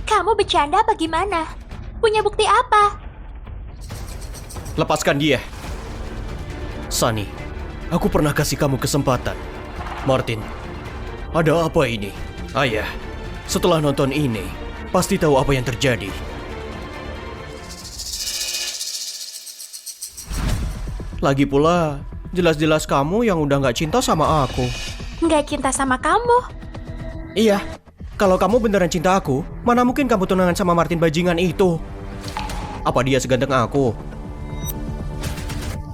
Kamu bercanda apa gimana? Punya bukti apa? Lepaskan dia. Sunny, aku pernah kasih kamu kesempatan. Martin, ada apa ini? Ayah, setelah nonton ini, pasti tahu apa yang terjadi. Lagi pula, jelas-jelas kamu yang udah gak cinta sama aku. Nggak cinta sama kamu? Iya, kalau kamu beneran cinta aku, mana mungkin kamu tunangan sama Martin bajingan itu? Apa dia seganteng aku?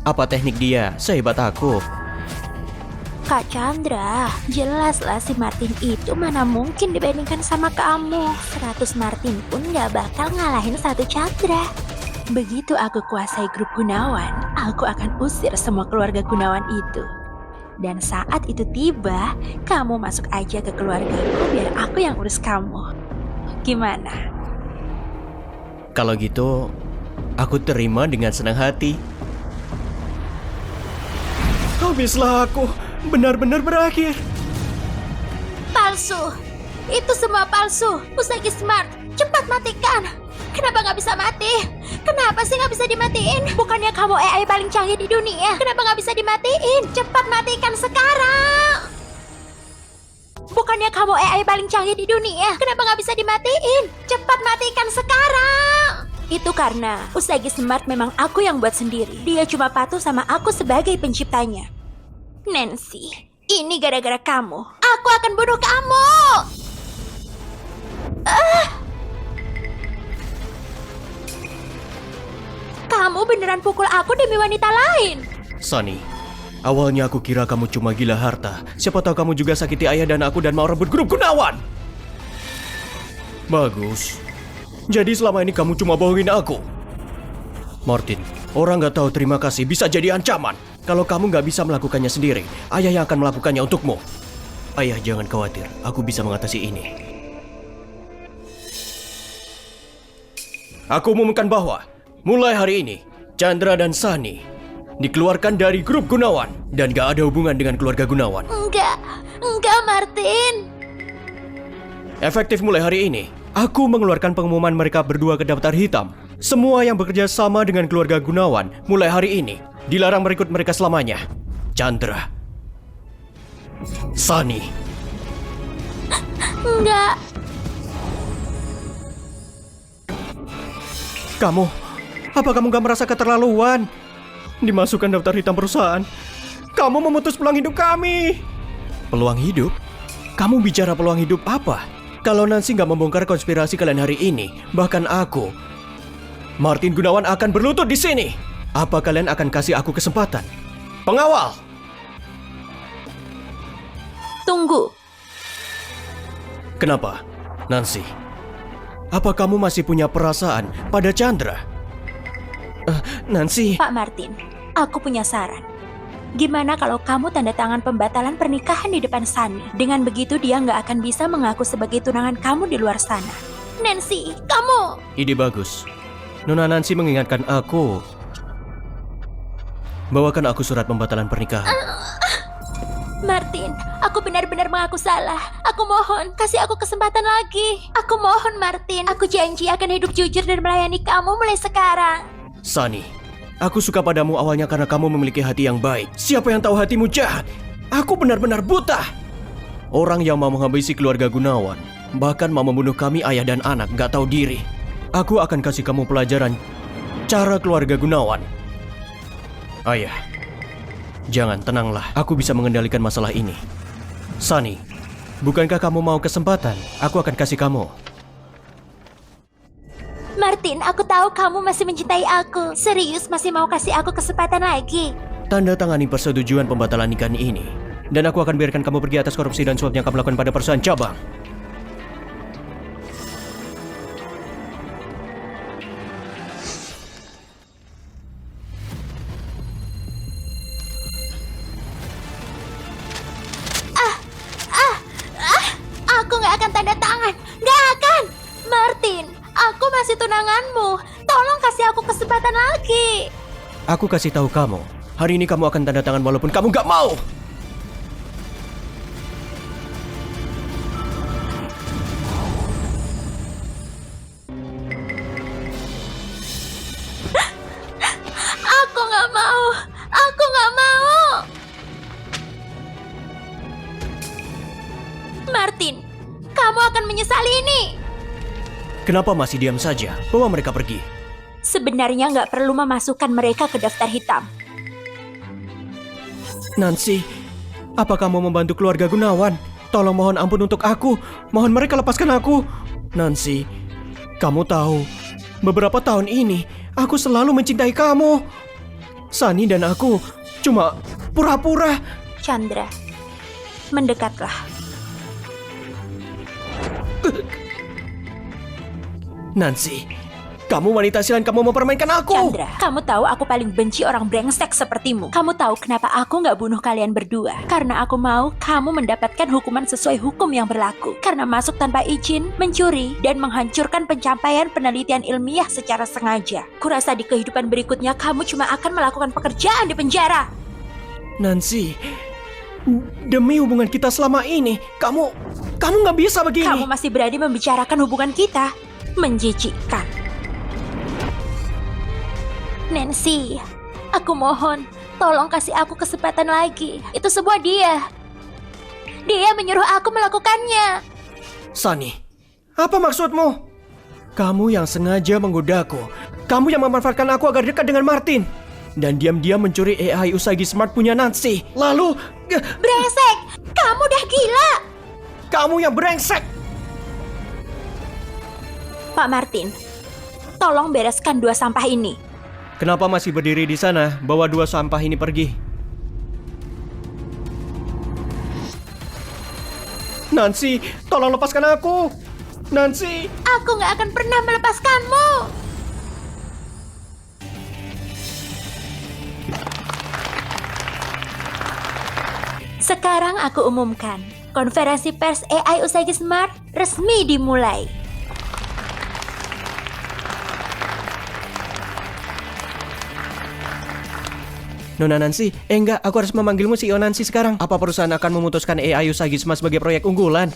Apa teknik dia sehebat aku? Kak Chandra, jelaslah si Martin itu mana mungkin dibandingkan sama kamu. 100 Martin pun nggak bakal ngalahin 1 Chandra. Begitu aku kuasai grup Gunawan, aku akan usir semua keluarga Gunawan itu. Dan saat itu tiba, kamu masuk aja ke keluargaku biar aku yang urus kamu. Gimana? Kalau gitu, aku terima dengan senang hati. Habislah aku, benar-benar berakhir. Palsu! Itu semua palsu! Usagi Smart, cepat matikan! Kenapa nggak bisa mati? Kenapa sih nggak bisa dimatiin? Bukannya kamu AI paling canggih di dunia? Kenapa nggak bisa dimatiin? Cepat matikan sekarang! Bukannya kamu AI paling canggih di dunia? Kenapa nggak bisa dimatiin? Cepat matikan sekarang! Itu karena Usagi Smart memang aku yang buat sendiri. Dia cuma patuh sama aku sebagai penciptanya. Nancy, ini gara-gara kamu. Aku akan bunuh kamu! Kamu beneran pukul aku demi wanita lain. Sunny, awalnya aku kira kamu cuma gila harta. Siapa tahu kamu juga sakiti ayah dan aku dan mau rebut grup Gunawan. Bagus. Jadi selama ini kamu cuma bohongin aku. Martin, orang nggak tahu terima kasih bisa jadi ancaman. Kalau kamu nggak bisa melakukannya sendiri, ayah yang akan melakukannya untukmu. Ayah, jangan khawatir, aku bisa mengatasi ini. Aku umumkan bahwa mulai hari ini, Chandra dan Sunny dikeluarkan dari grup Gunawan dan gak ada hubungan dengan keluarga Gunawan. Enggak Martin. Efektif mulai hari ini, aku mengeluarkan pengumuman mereka berdua ke daftar hitam. Semua yang bekerja sama dengan keluarga Gunawan mulai hari ini dilarang merekrut mereka selamanya. Chandra, Sunny. Enggak. Apa kamu gak merasa keterlaluan? Dimasukkan daftar hitam perusahaan. Kamu memutus peluang hidup kami. Peluang hidup? Kamu bicara peluang hidup apa? Kalau Nancy gak membongkar konspirasi kalian hari ini, bahkan aku, Martin Gunawan akan berlutut di sini. Apa kalian akan kasih aku kesempatan? Pengawal! Tunggu. Kenapa, Nancy? Apa kamu masih punya perasaan pada Chandra? Nancy. Pak Martin, aku punya saran. Gimana kalau kamu tanda tangan pembatalan pernikahan di depan Sunny? Dengan begitu dia nggak akan bisa mengaku sebagai tunangan kamu di luar sana. Nancy, kamu... Ide bagus. Nona Nancy mengingatkan aku. Bawakan aku surat pembatalan pernikahan. Martin, aku benar-benar mengaku salah. Aku mohon, kasih aku kesempatan lagi. Aku mohon, Martin. Aku janji akan hidup jujur dan melayani kamu mulai sekarang. Sunny, aku suka padamu awalnya karena kamu memiliki hati yang baik. Siapa yang tahu hatimu jahat? Aku benar-benar buta. Orang yang mau menghabisi keluarga Gunawan, bahkan mau membunuh kami ayah dan anak, gak tahu diri. Aku akan kasih kamu pelajaran cara keluarga Gunawan. Ayah, jangan, tenanglah. Aku bisa mengendalikan masalah ini. Sunny, bukankah kamu mau kesempatan? Aku akan kasih kamu. Martin, aku tahu kamu masih mencintai aku. Serius masih mau kasih aku kesempatan lagi? Tanda tangani persetujuan pembatalan nikahan ini. Dan aku akan biarkan kamu pergi atas korupsi dan suap yang kamu lakukan pada perusahaan cabang. Aku nggak akan tanda tangan. Nggak akan. Martin, aku masih tunanganmu. Tolong kasih aku kesempatan lagi. Aku kasih tahu kamu, hari ini kamu akan tanda tangan walaupun kamu gak mau. Aku nggak mau. Aku nggak mau. Martin, kamu akan menyesali ini. Kenapa masih diam saja? Bawa mereka pergi. Sebenarnya nggak perlu memasukkan mereka ke daftar hitam. Nancy, apa kamu membantu keluarga Gunawan? Tolong mohon ampun untuk aku. Mohon mereka lepaskan aku. Nancy, kamu tahu, beberapa tahun ini aku selalu mencintai kamu. Sunny dan aku cuma pura-pura. Chandra, mendekatlah. Nancy, kamu wanita silan, kamu mempermainkan aku. Chandra, kamu tahu aku paling benci orang brengsek sepertimu. Kamu tahu kenapa aku nggak bunuh kalian berdua? Karena aku mau kamu mendapatkan hukuman sesuai hukum yang berlaku. Karena masuk tanpa izin, mencuri, dan menghancurkan pencapaian penelitian ilmiah secara sengaja. Kurasa di kehidupan berikutnya kamu cuma akan melakukan pekerjaan di penjara. Nancy, demi hubungan kita selama ini, kamu nggak bisa begini. Kamu masih berani membicarakan hubungan kita? Menjijikkan. Nancy, aku mohon, tolong kasih aku kesempatan lagi. Itu semua dia. Dia menyuruh aku melakukannya. Sunny, apa maksudmu? Kamu yang sengaja menggodaku. Kamu yang memanfaatkan aku agar dekat dengan Martin. Dan diam-diam mencuri AI Usagi Smart punya Nancy. Lalu... Brengsek! Kamu udah gila! Kamu yang brengsek! Pak Martin, tolong bereskan 2 sampah ini. Kenapa masih berdiri di sana? Bawa 2 sampah ini pergi. Nancy, tolong lepaskan aku. Nancy. Aku nggak akan pernah melepaskanmu. Sekarang aku umumkan, konferensi pers AI Usagi Smart resmi dimulai. Nona Nancy, enggak, aku harus memanggilmu CEO Nancy sekarang. Apa perusahaan akan memutuskan AI Usagi Smart sebagai proyek unggulan?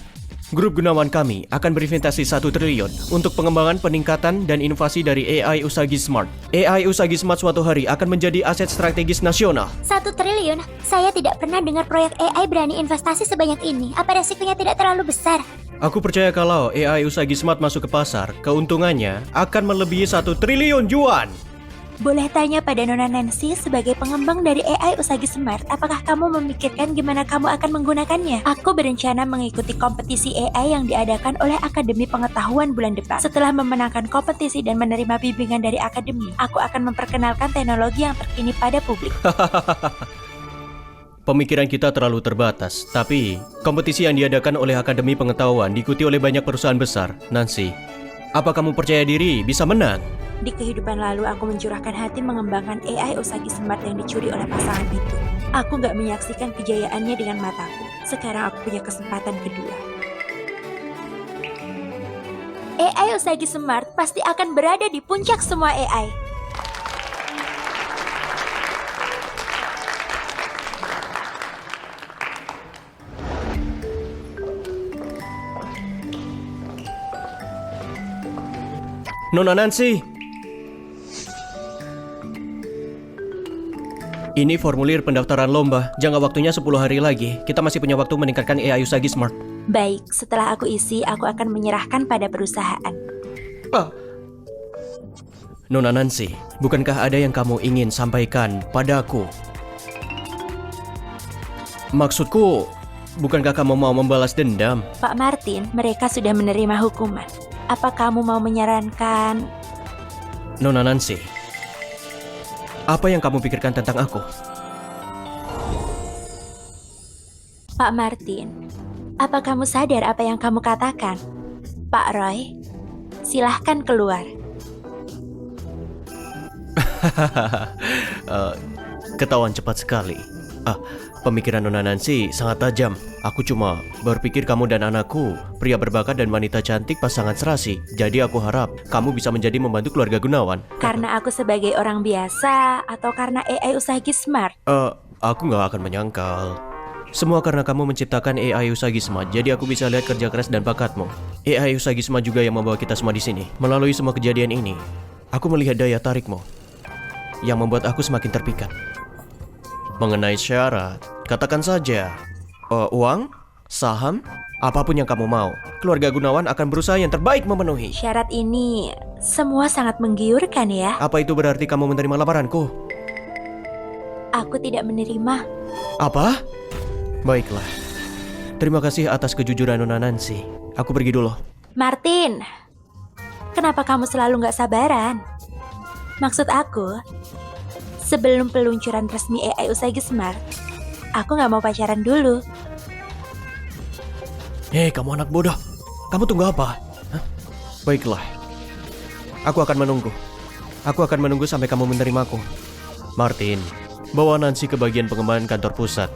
Grup Gunawan kami akan berinvestasi 1 triliun untuk pengembangan, peningkatan, dan inovasi dari AI Usagi Smart. AI Usagi Smart suatu hari akan menjadi aset strategis nasional. 1 triliun? Saya tidak pernah dengar proyek AI berani investasi sebanyak ini. Apa resikonya tidak terlalu besar? Aku percaya kalau AI Usagi Smart masuk ke pasar, keuntungannya akan melebihi 1 triliun yuan. Boleh tanya pada Nona Nancy sebagai pengembang dari AI Usagi Smart, apakah kamu memikirkan gimana kamu akan menggunakannya? Aku berencana mengikuti kompetisi AI yang diadakan oleh Akademi Pengetahuan bulan depan. Setelah memenangkan kompetisi dan menerima bimbingan dari Akademi, aku akan memperkenalkan teknologi yang terkini pada publik. Pemikiran kita terlalu terbatas, tapi kompetisi yang diadakan oleh Akademi Pengetahuan diikuti oleh banyak perusahaan besar. Nancy, apa kamu percaya diri bisa menang? Di kehidupan lalu, aku mencurahkan hati mengembangkan AI Usagi Smart yang dicuri oleh pasangan itu. Aku gak menyaksikan kejayaannya dengan mataku. Sekarang aku punya kesempatan kedua. AI Usagi Smart pasti akan berada di puncak semua AI. Nona Nancy. Ini formulir pendaftaran lomba. Jangka waktunya 10 hari lagi. Kita masih punya waktu meningkatkan AI Usagi Smart. Baik, setelah aku isi, aku akan menyerahkan pada perusahaan. Nona Nancy, bukankah ada yang kamu ingin sampaikan padaku? Maksudku, bukankah kamu mau membalas dendam? Pak Martin, mereka sudah menerima hukuman. Apa kamu mau menyarankan? Nona Nancy, apa yang kamu pikirkan tentang aku? Pak Martin, apa kamu sadar apa yang kamu katakan? Pak Roy, silahkan keluar. Ketahuan cepat sekali. Pemikiran Nona Nancy sangat tajam. Aku cuma berpikir kamu dan anakku pria berbakat dan wanita cantik pasangan serasi. Jadi aku harap kamu bisa menjadi membantu keluarga Gunawan. Karena aku sebagai orang biasa atau karena AI Usagi Smart? Aku nggak akan menyangkal. Semua karena kamu menciptakan AI Usagi Smart. Jadi aku bisa lihat kerja keras dan bakatmu. AI Usagi Smart juga yang membawa kita semua di sini. Melalui semua kejadian ini, aku melihat daya tarikmu yang membuat aku semakin terpikat. Mengenai syarat, katakan saja uang, saham, apapun yang kamu mau. Keluarga Gunawan akan berusaha yang terbaik memenuhi. Syarat ini semua sangat menggiurkan ya. Apa itu berarti kamu menerima lamaranku? Aku tidak menerima. Apa? Baiklah. Terima kasih atas kejujuran Nona Nancy. Aku pergi dulu. Martin, kenapa kamu selalu nggak sabaran? Maksud aku, sebelum peluncuran resmi AI Usagi Smart, aku nggak mau pacaran dulu. Hei, kamu anak bodoh. Kamu tunggu apa? Hah? Baiklah. Aku akan menunggu. Aku akan menunggu sampai kamu menerimaku. Martin, bawa Nancy ke bagian pengembangan kantor pusat.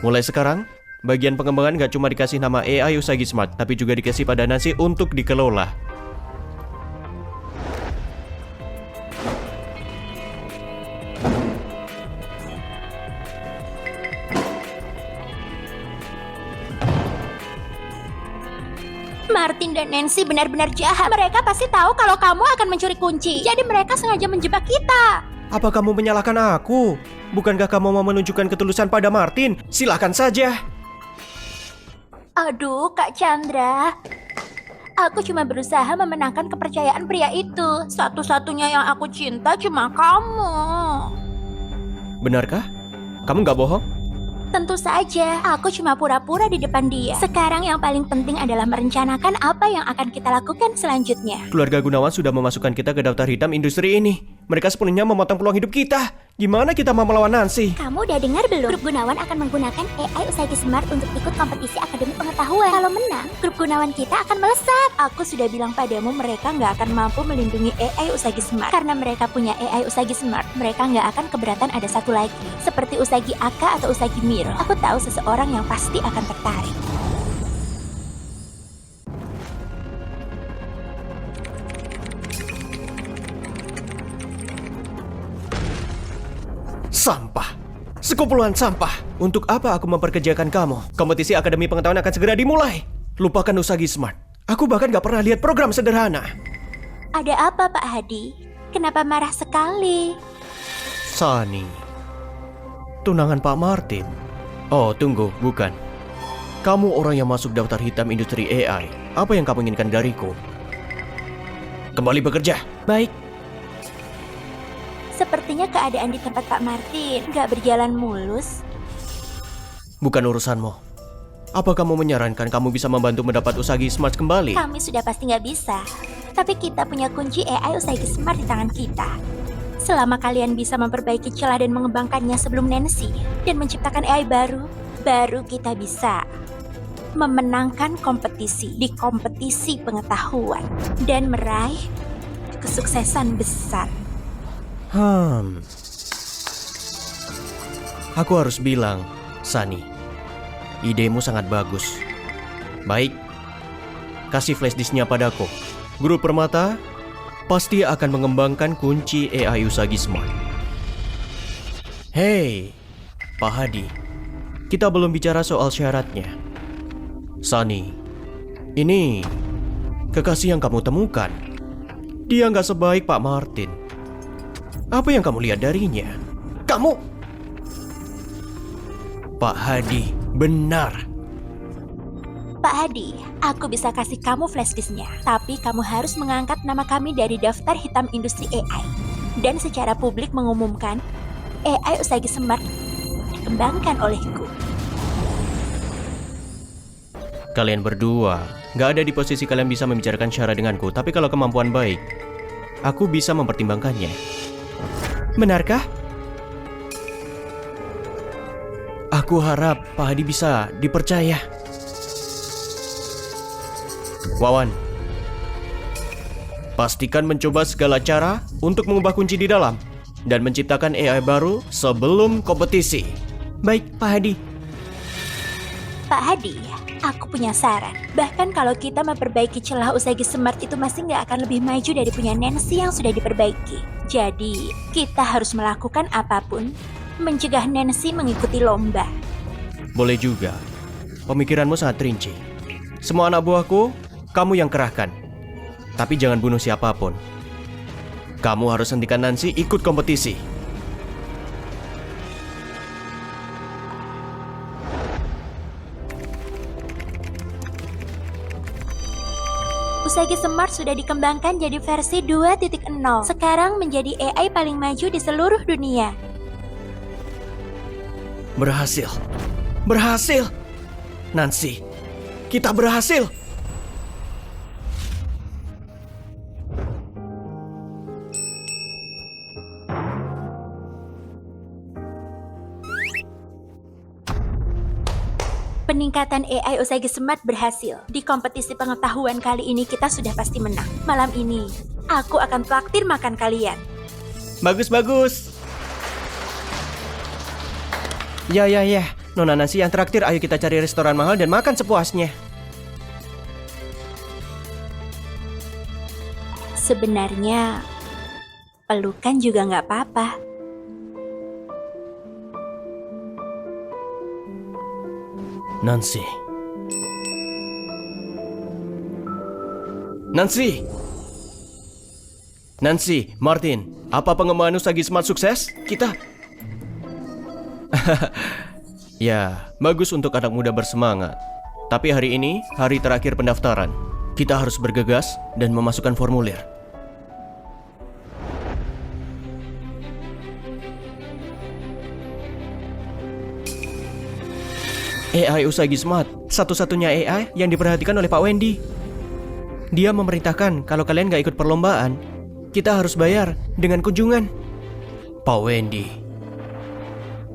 Mulai sekarang, bagian pengembangan gak cuma dikasih nama AI Usagi Smart, tapi juga dikasih pada Nancy untuk dikelola. Martin dan Nancy benar-benar jahat. Mereka pasti tahu kalau kamu akan mencuri kunci. Jadi mereka sengaja menjebak kita. Apa kamu menyalahkan aku? Bukankah kamu mau menunjukkan ketulusan pada Martin? Silahkan saja. Aduh, Kak Chandra. Aku cuma berusaha memenangkan kepercayaan pria itu. Satu-satunya yang aku cinta cuma kamu. Benarkah? Kamu gak bohong? Tentu saja, aku cuma pura-pura di depan dia. Sekarang yang paling penting adalah merencanakan apa yang akan kita lakukan selanjutnya. Keluarga Gunawan sudah memasukkan kita ke daftar hitam industri ini. Mereka sepenuhnya memotong peluang hidup kita. Gimana kita mau melawan Nancy? Kamu udah dengar belum? Grup Gunawan akan menggunakan AI Usagi Smart untuk ikut kompetisi Akademi Pengetahuan. Kalau menang, grup Gunawan kita akan melesat. Aku sudah bilang padamu mereka nggak akan mampu melindungi AI Usagi Smart. Karena mereka punya AI Usagi Smart, mereka nggak akan keberatan ada satu lagi. Seperti Usagi Aka atau Usagi Miro. Aku tahu seseorang yang pasti akan tertarik. Sampah. Sekumpulan sampah. Untuk apa aku memperkerjakan kamu? Kompetisi Akademi Pengetahuan akan segera dimulai. Lupakan Usagi Smart. Aku bahkan gak pernah lihat program sederhana. Ada apa Pak Hadi? Kenapa marah sekali? Sunny. Tunangan Pak Martin. Oh, tunggu, bukan. Kamu orang yang masuk daftar hitam industri AI. Apa yang kamu inginkan dariku? Kembali bekerja. Baik. Sepertinya keadaan di tempat Pak Martin nggak berjalan mulus. Bukan urusanmu. Apa kamu menyarankan kamu bisa membantu mendapat Usagi Smart kembali? Kami sudah pasti nggak bisa. Tapi kita punya kunci AI Usagi Smart di tangan kita. Selama kalian bisa memperbaiki celah dan mengembangkannya sebelum Nancy dan menciptakan AI baru kita bisa memenangkan kompetisi di kompetisi pengetahuan dan meraih kesuksesan besar. Aku harus bilang, Sunny, idemu sangat bagus. Baik, kasih flash disknya padaku. Guru Permata pasti akan mengembangkan kunci AI Usagi Smart. Hei, Pak Hadi, kita belum bicara soal syaratnya. Sunny, ini kekasih yang kamu temukan. Dia nggak sebaik Pak Martin. Apa yang kamu lihat darinya? Kamu Pak Hadi, benar. Pak Hadi, aku bisa kasih kamu flashdisknya, tapi kamu harus mengangkat nama kami dari daftar hitam industri AI. Dan secara publik mengumumkan, AI Usagi Smart dikembangkan olehku. Kalian berdua gak ada di posisi kalian bisa membicarakan syara denganku, tapi kalau kemampuan baik, aku bisa mempertimbangkannya. Benarkah? Aku harap Pak Hadi bisa dipercaya. Wawan, pastikan mencoba segala cara untuk mengubah kunci di dalam dan menciptakan AI baru sebelum kompetisi. Baik, Pak Hadi. Pak Hadi, aku punya saran. Bahkan kalau kita memperbaiki celah Usagi Smart itu masih nggak akan lebih maju dari punya Nancy yang sudah diperbaiki. Jadi, kita harus melakukan apapun mencegah Nancy mengikuti lomba. Boleh juga. Pemikiranmu sangat rinci. Semua anak buahku, kamu yang kerahkan. Tapi jangan bunuh siapapun. Kamu harus hentikan Nancy ikut kompetisi. Usagi Smart sudah dikembangkan jadi versi 2.0. Sekarang menjadi AI paling maju di seluruh dunia. Berhasil. Berhasil. Nancy, kita berhasil. Peningkatan AI Usagi Smart berhasil. Di kompetisi pengetahuan kali ini kita sudah pasti menang. Malam ini, aku akan traktir makan kalian. Bagus. Ya. Nona Nancy yang traktir, ayo kita cari restoran mahal dan makan sepuasnya. Sebenarnya, pelukan juga nggak apa-apa. Nancy. Nancy, Martin, apa pengembangan Usagi Smart sukses? Kita... Ya, bagus untuk anak muda bersemangat. Tapi hari ini, hari terakhir pendaftaran. Kita harus bergegas dan memasukkan formulir. AI Usagi Smart, satu-satunya AI yang diperhatikan oleh Pak Wendy. Dia memerintahkan kalau kalian gak ikut perlombaan, kita harus bayar dengan kunjungan. Pak Wendy,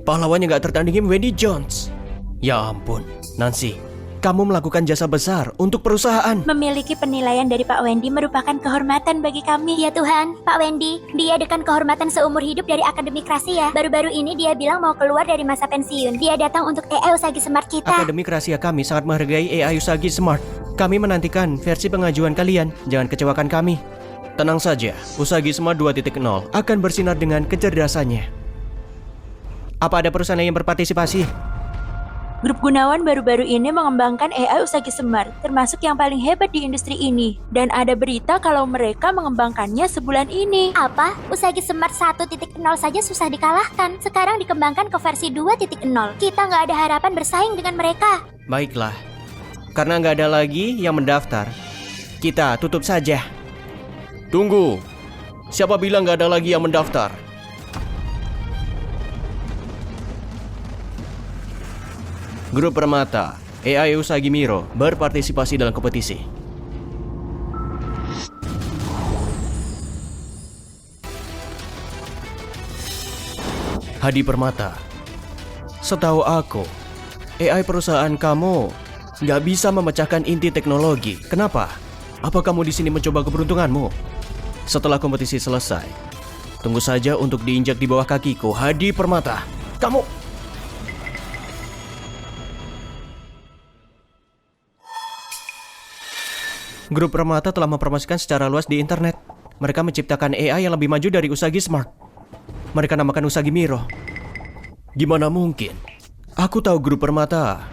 pahlawan yang gak tertandingi Wendy Jones. Ya ampun, Nancy, kamu melakukan jasa besar untuk perusahaan. Memiliki penilaian dari Pak Wendy merupakan kehormatan bagi kami. Ya Tuhan, Pak Wendy, dia dengan kehormatan seumur hidup dari Akademi Krasia. Baru-baru ini dia bilang mau keluar dari masa pensiun. Dia datang untuk AI Usagi Smart kita. Akademi Rahasia kami sangat menghargai AI Usagi Smart. Kami menantikan versi pengajuan kalian. Jangan kecewakan kami. Tenang saja, Usagi Smart 2.0 akan bersinar dengan kecerdasannya. Apa ada perusahaan yang berpartisipasi? Grup Gunawan baru-baru ini mengembangkan AI Usagi Smart, termasuk yang paling hebat di industri ini. Dan ada berita kalau mereka mengembangkannya sebulan ini. Apa? Usagi Smart 1.0 saja susah dikalahkan. Sekarang dikembangkan ke versi 2.0. Kita nggak ada harapan bersaing dengan mereka. Baiklah, karena nggak ada lagi yang mendaftar, kita tutup saja. Tunggu, siapa bilang gak ada lagi yang mendaftar? Grup Permata, AI Usagi Miro berpartisipasi dalam kompetisi. Hadi Permata, setahu aku, AI perusahaan kamu gak bisa memecahkan inti teknologi. Kenapa? Apa kamu di sini mencoba keberuntunganmu? Setelah kompetisi selesai, tunggu saja untuk diinjak di bawah kakiku, Hadi Permata. Kamu... Grup Permata telah mempromosikan secara luas di internet. Mereka menciptakan AI yang lebih maju dari Usagi Smart. Mereka namakan Usagi Miro. Gimana mungkin? Aku tahu Grup Permata.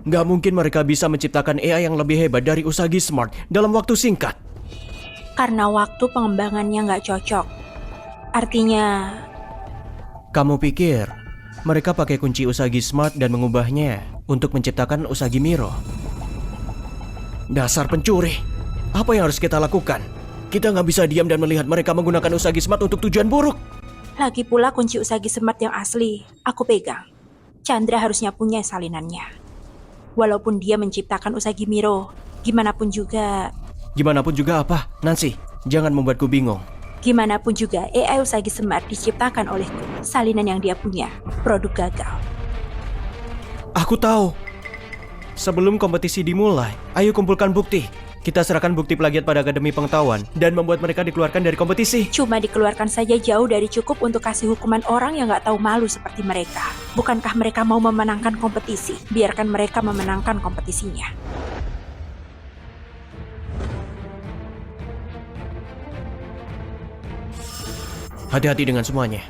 Gak mungkin mereka bisa menciptakan AI yang lebih hebat dari Usagi Smart dalam waktu singkat. Karena waktu pengembangannya nggak cocok. Artinya, Kamu pikir Mereka pakai kunci Usagi Smart dan mengubahnya untuk menciptakan Usagi Miro. Dasar pencuri. Apa yang harus kita lakukan? Kita nggak bisa diam dan melihat mereka menggunakan Usagi Smart untuk tujuan buruk. Lagi pula kunci Usagi Smart yang asli, aku pegang. Chandra harusnya punya salinannya. Walaupun dia menciptakan Usagi Miro, gimana pun juga Apa? Nancy, jangan membuatku bingung. Gimana pun juga, AI Usagi Smart diciptakan olehku. Salinan yang dia punya, produk gagal. Aku tahu. Sebelum kompetisi dimulai, ayo kumpulkan bukti. Kita serahkan bukti plagiat pada Akademi Pengetahuan dan membuat mereka dikeluarkan dari kompetisi. Cuma dikeluarkan saja jauh dari cukup untuk kasih hukuman orang yang gak tahu malu seperti mereka. Bukankah mereka mau memenangkan kompetisi? Biarkan mereka memenangkan kompetisinya. Hati-hati dengan semuanya.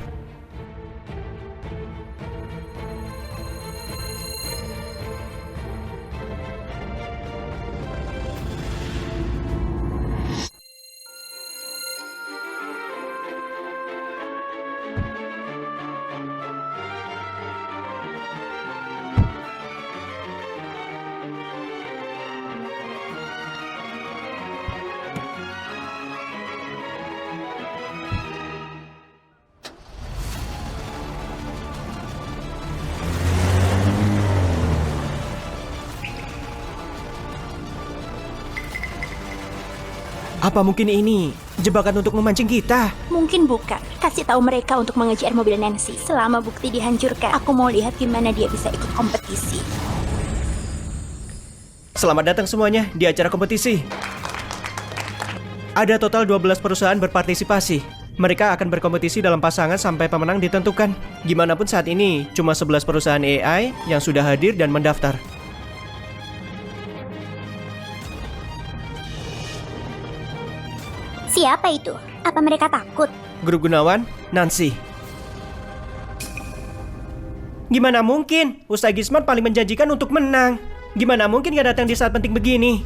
Apa mungkin ini jebakan untuk memancing kita? Mungkin bukan. Kasih tahu mereka untuk mengejar mobil Nancy. Selama bukti dihancurkan, aku mau lihat gimana dia bisa ikut kompetisi. Selamat datang semuanya di acara kompetisi. Ada total 12 perusahaan berpartisipasi. Mereka akan berkompetisi dalam pasangan sampai pemenang ditentukan. Gimana pun saat ini, cuma 11 perusahaan AI yang sudah hadir dan mendaftar. Siapa itu? Apa mereka takut? Guru Gunawan, Nancy. Gimana mungkin? Usagi Smart paling menjanjikan untuk menang. Gimana mungkin gak datang di saat penting begini?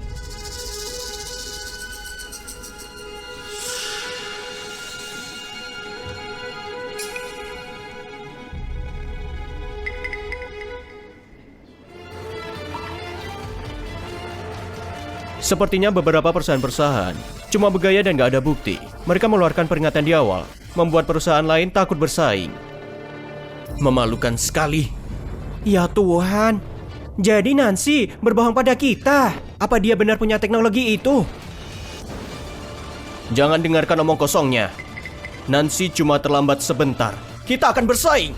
Sepertinya beberapa perusahaan cuma bergaya dan gak ada bukti. Mereka mengeluarkan peringatan di awal, membuat perusahaan lain takut bersaing. Memalukan sekali. Ya Tuhan, jadi Nancy berbohong pada kita. Apa dia benar punya teknologi itu? Jangan dengarkan omong kosongnya. Nancy cuma terlambat sebentar. Kita akan bersaing.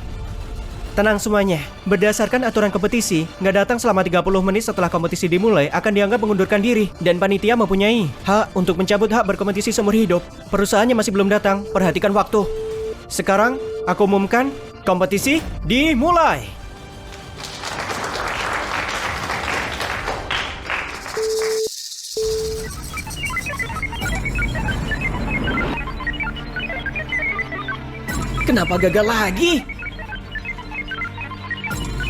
Tenang semuanya, berdasarkan aturan kompetisi, nggak datang selama 30 menit setelah kompetisi dimulai akan dianggap mengundurkan diri. Dan panitia mempunyai hak untuk mencabut hak berkompetisi seumur hidup. Perusahaannya masih belum datang, perhatikan waktu. Sekarang, aku umumkan, kompetisi dimulai. Kenapa gagal lagi?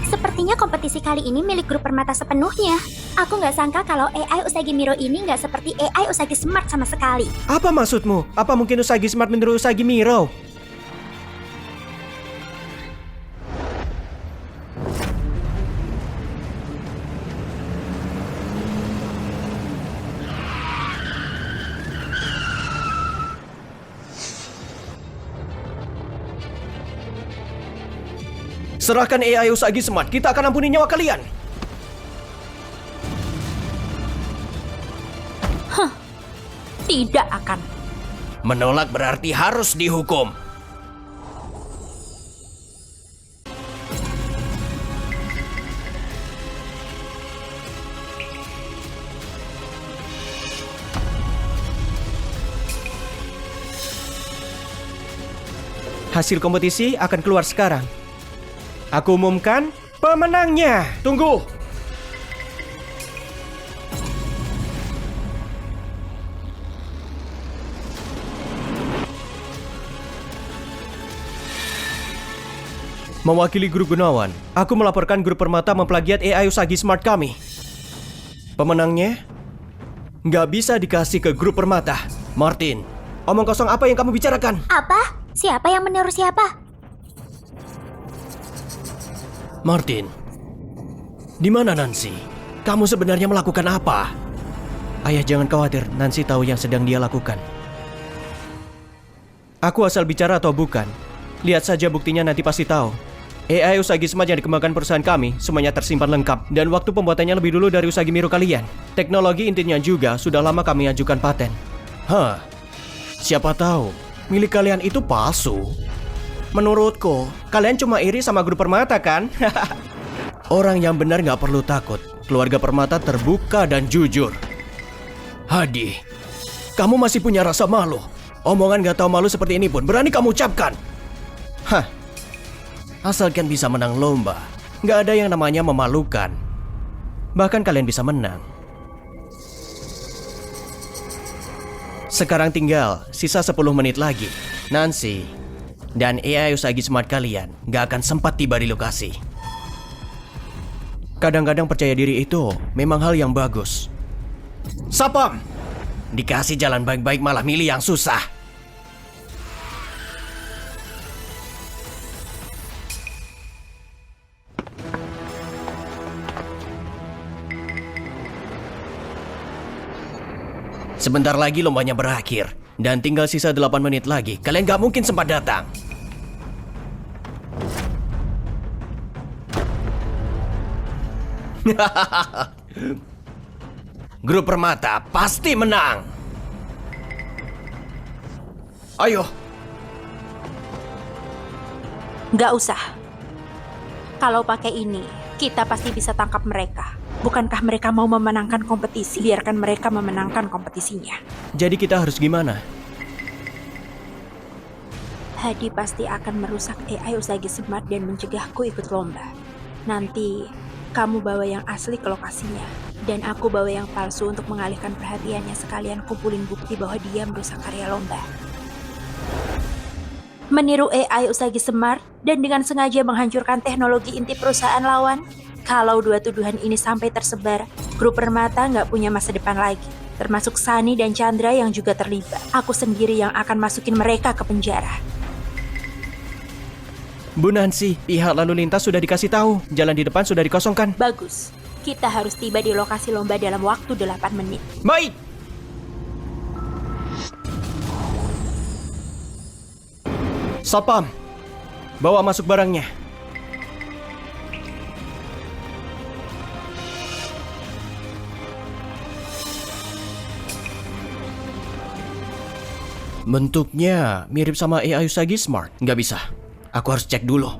Sepertinya kompetisi kali ini milik grup Permata sepenuhnya. Aku nggak sangka kalau AI Usagi Miro ini nggak seperti AI Usagi Smart sama sekali. Apa maksudmu? Apa mungkin Usagi Smart meniru Usagi Miro? Serahkan AI Usagi Smart, kita akan ampuni nyawa kalian. Tidak akan. Menolak berarti harus dihukum. Hasil kompetisi akan keluar sekarang. Aku umumkan pemenangnya. Tunggu. Mewakili Grup Gunawan, aku melaporkan Grup Permata memplagiat AI Usagi Smart kami. Pemenangnya nggak bisa dikasih ke Grup Permata. Martin, omong kosong apa yang kamu bicarakan? Apa? Siapa yang meniru siapa? Martin, di mana Nancy? Kamu sebenarnya melakukan apa? Ayah, jangan khawatir, Nancy tahu yang sedang dia lakukan. Aku asal bicara atau bukan? Lihat saja buktinya, nanti pasti tahu. AI Usagi Smart yang dikembangkan perusahaan kami semuanya tersimpan lengkap dan waktu pembuatannya lebih dulu dari Usagi Miru kalian. Teknologi intinya juga sudah lama kami ajukan paten. Hah? Siapa tahu milik kalian itu palsu. Menurutku, kalian cuma iri sama grup Permata kan? Orang yang benar nggak perlu takut. Keluarga Permata terbuka dan jujur. Hadi, kamu masih punya rasa malu. Omongan gak tahu malu seperti ini pun berani kamu ucapkan. Hah, Asalkan bisa menang lomba, nggak ada yang namanya memalukan. bahkan kalian bisa menang. Sekarang tinggal sisa 10 menit lagi. Nancy dan AI Usagi Smart kalian gak akan sempat tiba di lokasi. Kadang-kadang percaya diri itu memang hal yang bagus. Sapam, dikasih jalan baik-baik malah milih yang susah. Sebentar lagi lombanya berakhir dan tinggal sisa 8 menit lagi. Kalian gak mungkin sempat datang. Grup Permata pasti menang. Ayo. Nggak usah. Kalau pakai ini, kita pasti bisa tangkap mereka. Bukankah mereka mau memenangkan kompetisi? Biarkan mereka memenangkan kompetisinya. Jadi kita harus gimana? Hadi pasti akan merusak AI Usagi Smart dan mencegahku ikut lomba. Nanti, kamu bawa yang asli ke lokasinya. Dan aku bawa yang palsu untuk mengalihkan perhatiannya, sekalian kumpulin bukti bahwa dia merusak karya lomba. Meniru AI Usagi Smart dan dengan sengaja menghancurkan teknologi inti perusahaan lawan. Kalau dua tuduhan ini sampai tersebar, grup Permata nggak punya masa depan lagi. Termasuk Sunny dan Chandra yang juga terlibat. Aku sendiri yang akan masukin mereka ke penjara. Bu Nancy, pihak lalu lintas sudah dikasih tahu. Jalan di depan sudah dikosongkan. Bagus. Kita harus tiba di lokasi lomba dalam waktu 8 menit. Baik. Sapam, bawa masuk barangnya. Bentuknya mirip sama AI Usagi Smart. Nggak bisa. Aku harus cek dulu.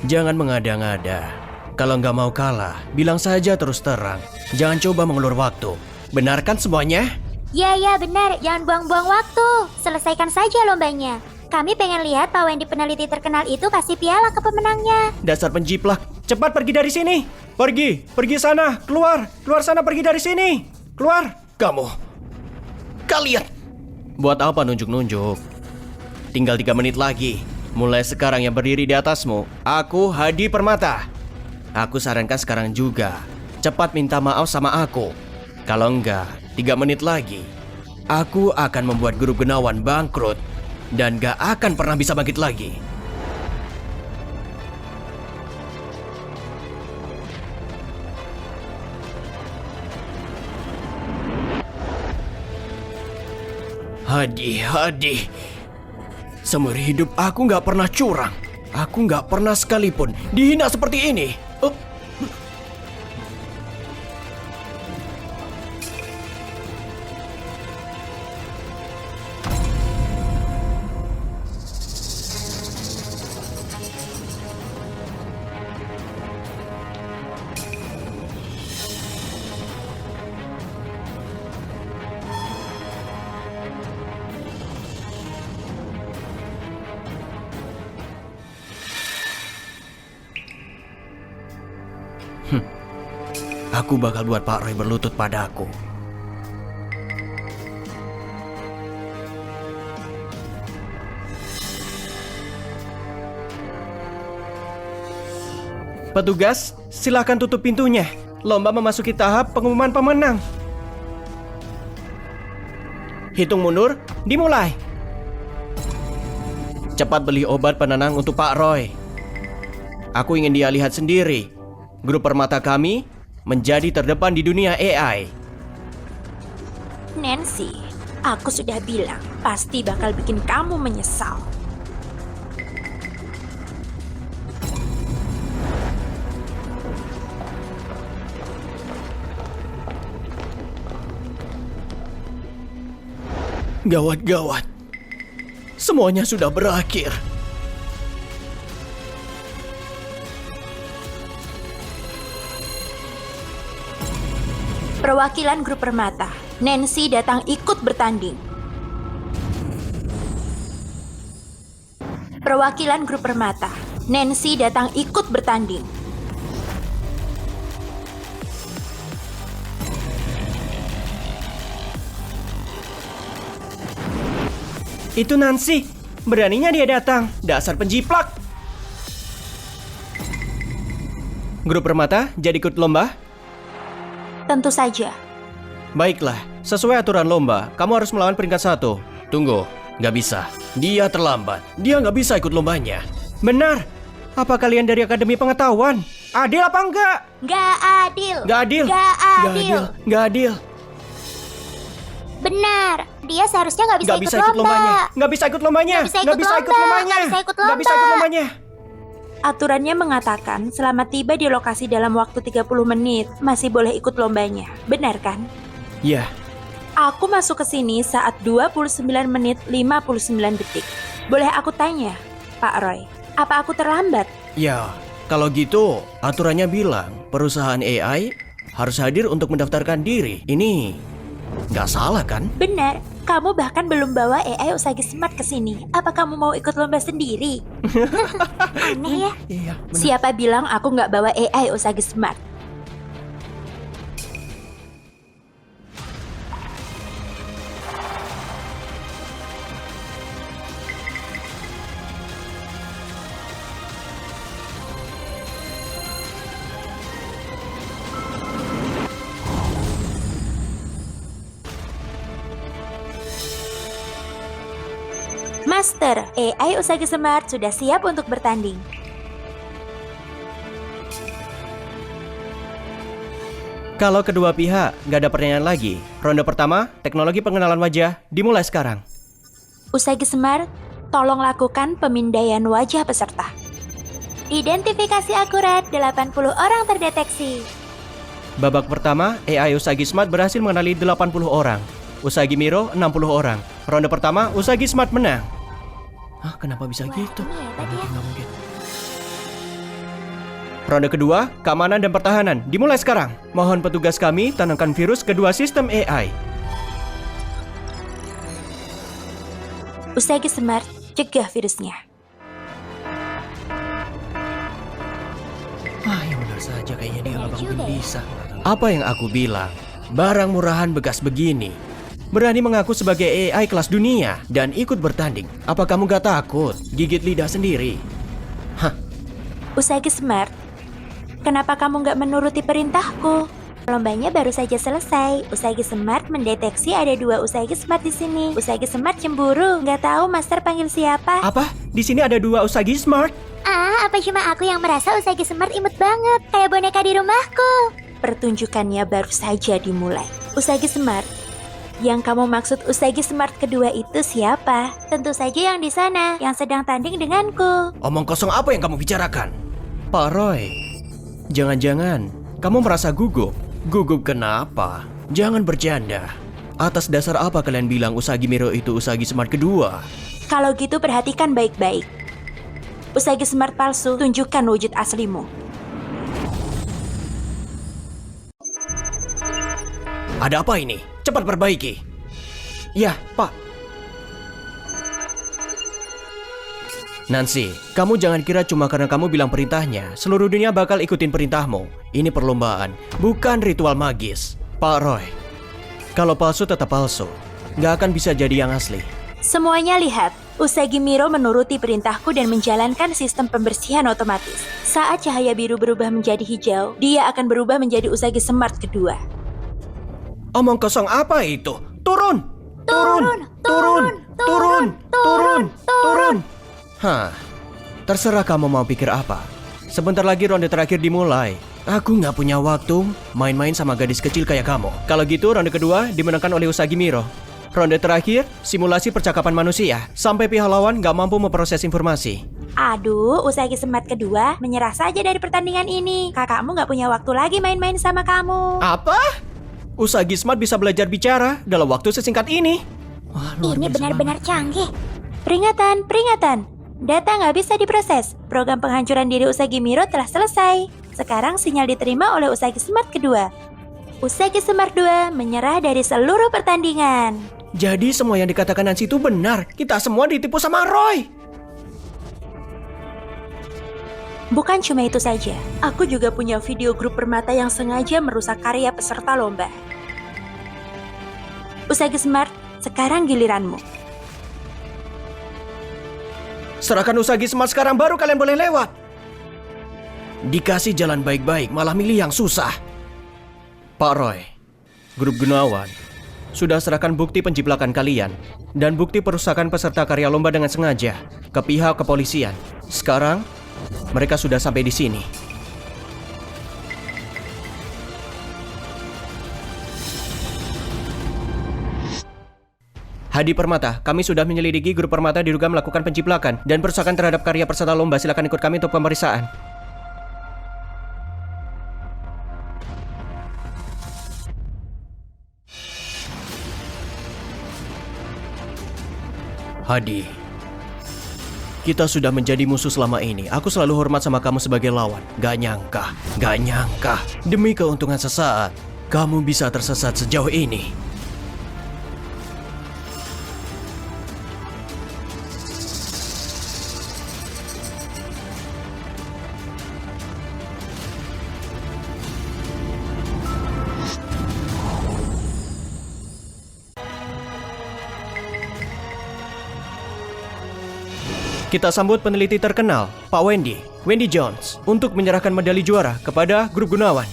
Jangan mengada-ngada. Kalau nggak mau kalah, bilang saja terus terang. Jangan coba mengulur waktu. Benarkan semuanya? Ya, benar. Jangan buang-buang waktu. Selesaikan saja lombanya. Kami pengen lihat Pak Wendy peneliti terkenal itu kasih piala ke pemenangnya. Dasar penjiplak. Cepat pergi dari sini. Pergi sana. Keluar sana, pergi dari sini. Keluar. Kalian. Buat apa nunjuk-nunjuk? Tinggal 3 menit lagi. Mulai sekarang yang berdiri di atasmu, aku Hadi Permata. Aku sarankan sekarang juga. Cepat minta maaf sama aku. Kalau enggak, 3 menit lagi, aku akan membuat grup Genawan bangkrut dan gak akan pernah bisa bangkit lagi. Hadi. Seumur hidup aku gak pernah curang. Aku gak pernah sekalipun dihina seperti ini. Aku bakal buat Pak Roy berlutut padaku. Petugas, silakan tutup pintunya. Lomba memasuki tahap pengumuman pemenang. Hitung mundur, dimulai. Cepat beli obat penenang untuk Pak Roy. Aku ingin dia lihat sendiri. Grup permata kami menjadi terdepan di dunia AI. Nancy, aku sudah bilang pasti bakal bikin kamu menyesal. Gawat-gawat. Semuanya sudah berakhir. Perwakilan grup permata, Nancy datang ikut bertanding. Perwakilan grup permata, Nancy datang ikut bertanding. Itu Nancy. Beraninya dia datang. Dasar penjiplak. Grup permata jadi ikut lomba? Tentu saja. Baiklah, sesuai aturan lomba, kamu harus melawan peringkat 1. Tunggu, nggak bisa. Dia terlambat. Dia nggak bisa ikut lombanya. Benar. Apa kalian dari Akademi Pengetahuan? Adil apa enggak? Gak adil. Nggak adil. Gak Nggak adil. adil. Nggak adil. Benar. Dia seharusnya gak bisa, Nggak bisa ikut lombanya. Nggak bisa ikut lombanya. Nggak bisa ikut lomba. Nggak bisa ikut Nggak bisa ikut lomba. lombanya. Aturannya mengatakan selama tiba di lokasi dalam waktu 30 menit masih boleh ikut lombanya. Benar kan? Ya, Aku masuk ke sini saat 29 menit 59 detik. Boleh aku tanya, Pak Roy, apa aku terlambat? Ya, kalau gitu aturannya bilang perusahaan AI harus hadir untuk mendaftarkan diri. Ini nggak salah kan? Benar, kamu bahkan belum bawa AI Usagi Smart ke sini. Apa kamu mau ikut lomba sendiri? Aneh ya. Iya, benar. Siapa bilang aku nggak bawa AI Usagi Smart? Master, AI Usagi Smart sudah siap untuk bertanding. kalau kedua pihak nggak ada pertanyaan lagi, ronde pertama, teknologi pengenalan wajah, dimulai sekarang. Usagi Smart, tolong lakukan pemindaian wajah peserta. Identifikasi akurat 80 orang terdeteksi. Babak pertama, AI Usagi Smart berhasil mengenali 80 orang. Usagi Miro 60 orang. Ronde pertama, Usagi Smart menang. Hah, kenapa bisa gitu? ini hebat Nggak ya. mungkin, nggak mungkin. Ronde kedua, keamanan dan pertahanan, dimulai sekarang. Mohon petugas kami tanamkan virus kedua sistem AI. Usagi Smart, cegah virusnya. Ah, yang benar saja kayaknya dia Benar nggak mungkin juga ya. bisa. Apa yang aku bilang? Barang murahan bekas begini Berani mengaku sebagai AI kelas dunia dan ikut bertanding. Apa kamu gak takut gigit lidah sendiri? Usagi Smart, kenapa kamu nggak menuruti perintahku? Lombanya baru saja selesai. Usagi Smart mendeteksi ada 2 Usagi Smart di sini. Usagi Smart cemburu. Nggak tahu Master panggil siapa. Apa? Di sini ada 2 Usagi Smart? Ah, apa cuma aku yang merasa Usagi Smart imut banget? Kayak boneka di rumahku. Pertunjukannya baru saja dimulai. Usagi Smart, yang kamu maksud Usagi Smart kedua itu siapa? Tentu saja yang di sana, yang sedang tanding denganku. Omong kosong apa yang kamu bicarakan? Pak Roy, jangan-jangan kamu merasa gugup? Gugup kenapa? Jangan bercanda. Atas dasar apa kalian bilang Usagi Miro itu Usagi Smart kedua? Kalau gitu perhatikan baik-baik. Usagi Smart palsu, tunjukkan wujud aslimu. Ada apa ini? Cepat perbaiki. Ya, Pak. Nancy, kamu jangan kira cuma karena kamu bilang perintahnya, seluruh dunia bakal ikutin perintahmu. Ini perlombaan, bukan ritual magis. Pak Roy, kalau palsu tetap palsu. Nggak akan bisa jadi yang asli. Semuanya lihat, Usagi Miro menuruti perintahku dan menjalankan sistem pembersihan otomatis. Saat cahaya biru berubah menjadi hijau, dia akan berubah menjadi Usagi Smart kedua. Omong kosong apa itu? Turun! Turun, turun, turun, turun. Hah, terserah kamu mau pikir apa. Sebentar lagi ronde terakhir dimulai. Aku nggak punya waktu main-main sama gadis kecil kayak kamu. Kalau gitu ronde kedua dimenangkan oleh Usagi Miro. Ronde terakhir, simulasi percakapan manusia. Sampai pihak lawan nggak mampu memproses informasi. Aduh, Usagi Smart kedua menyerah saja dari pertandingan ini. Kakakmu nggak punya waktu lagi main-main sama kamu. Apa? Usagi Smart bisa belajar bicara dalam waktu sesingkat ini. Wah, luar Ini biasa benar-benar banget. canggih. Peringatan, peringatan. Data nggak bisa diproses. Program penghancuran diri Usagi Miro telah selesai. Sekarang sinyal diterima oleh Usagi Smart kedua. Usagi Smart 2 menyerah dari seluruh pertandingan. Jadi semua yang dikatakan Nancy itu benar. Kita semua ditipu sama Roy. Bukan cuma itu saja, aku juga punya video grup permata yang sengaja merusak karya peserta lomba. Usagi Smart, sekarang giliranmu. Serahkan Usagi Smart sekarang baru kalian boleh lewat. Dikasih jalan baik-baik malah milih yang susah. Pak Roy, grup Gunawan sudah serahkan bukti penjiplakan kalian dan bukti perusakan peserta karya lomba dengan sengaja ke pihak kepolisian. Sekarang mereka sudah sampai di sini. Hadi Permata, kami sudah menyelidiki grup Permata diduga melakukan penjiplakan dan perusakan terhadap karya peserta lomba. Silakan ikut kami untuk pemeriksaan. Hadi, kita sudah menjadi musuh selama ini. Aku selalu hormat sama kamu sebagai lawan. Gak nyangka. Demi keuntungan sesaat, kamu bisa tersesat sejauh ini. Kita sambut peneliti terkenal, Pak Wendy Jones, untuk menyerahkan medali juara kepada grup Gunawan.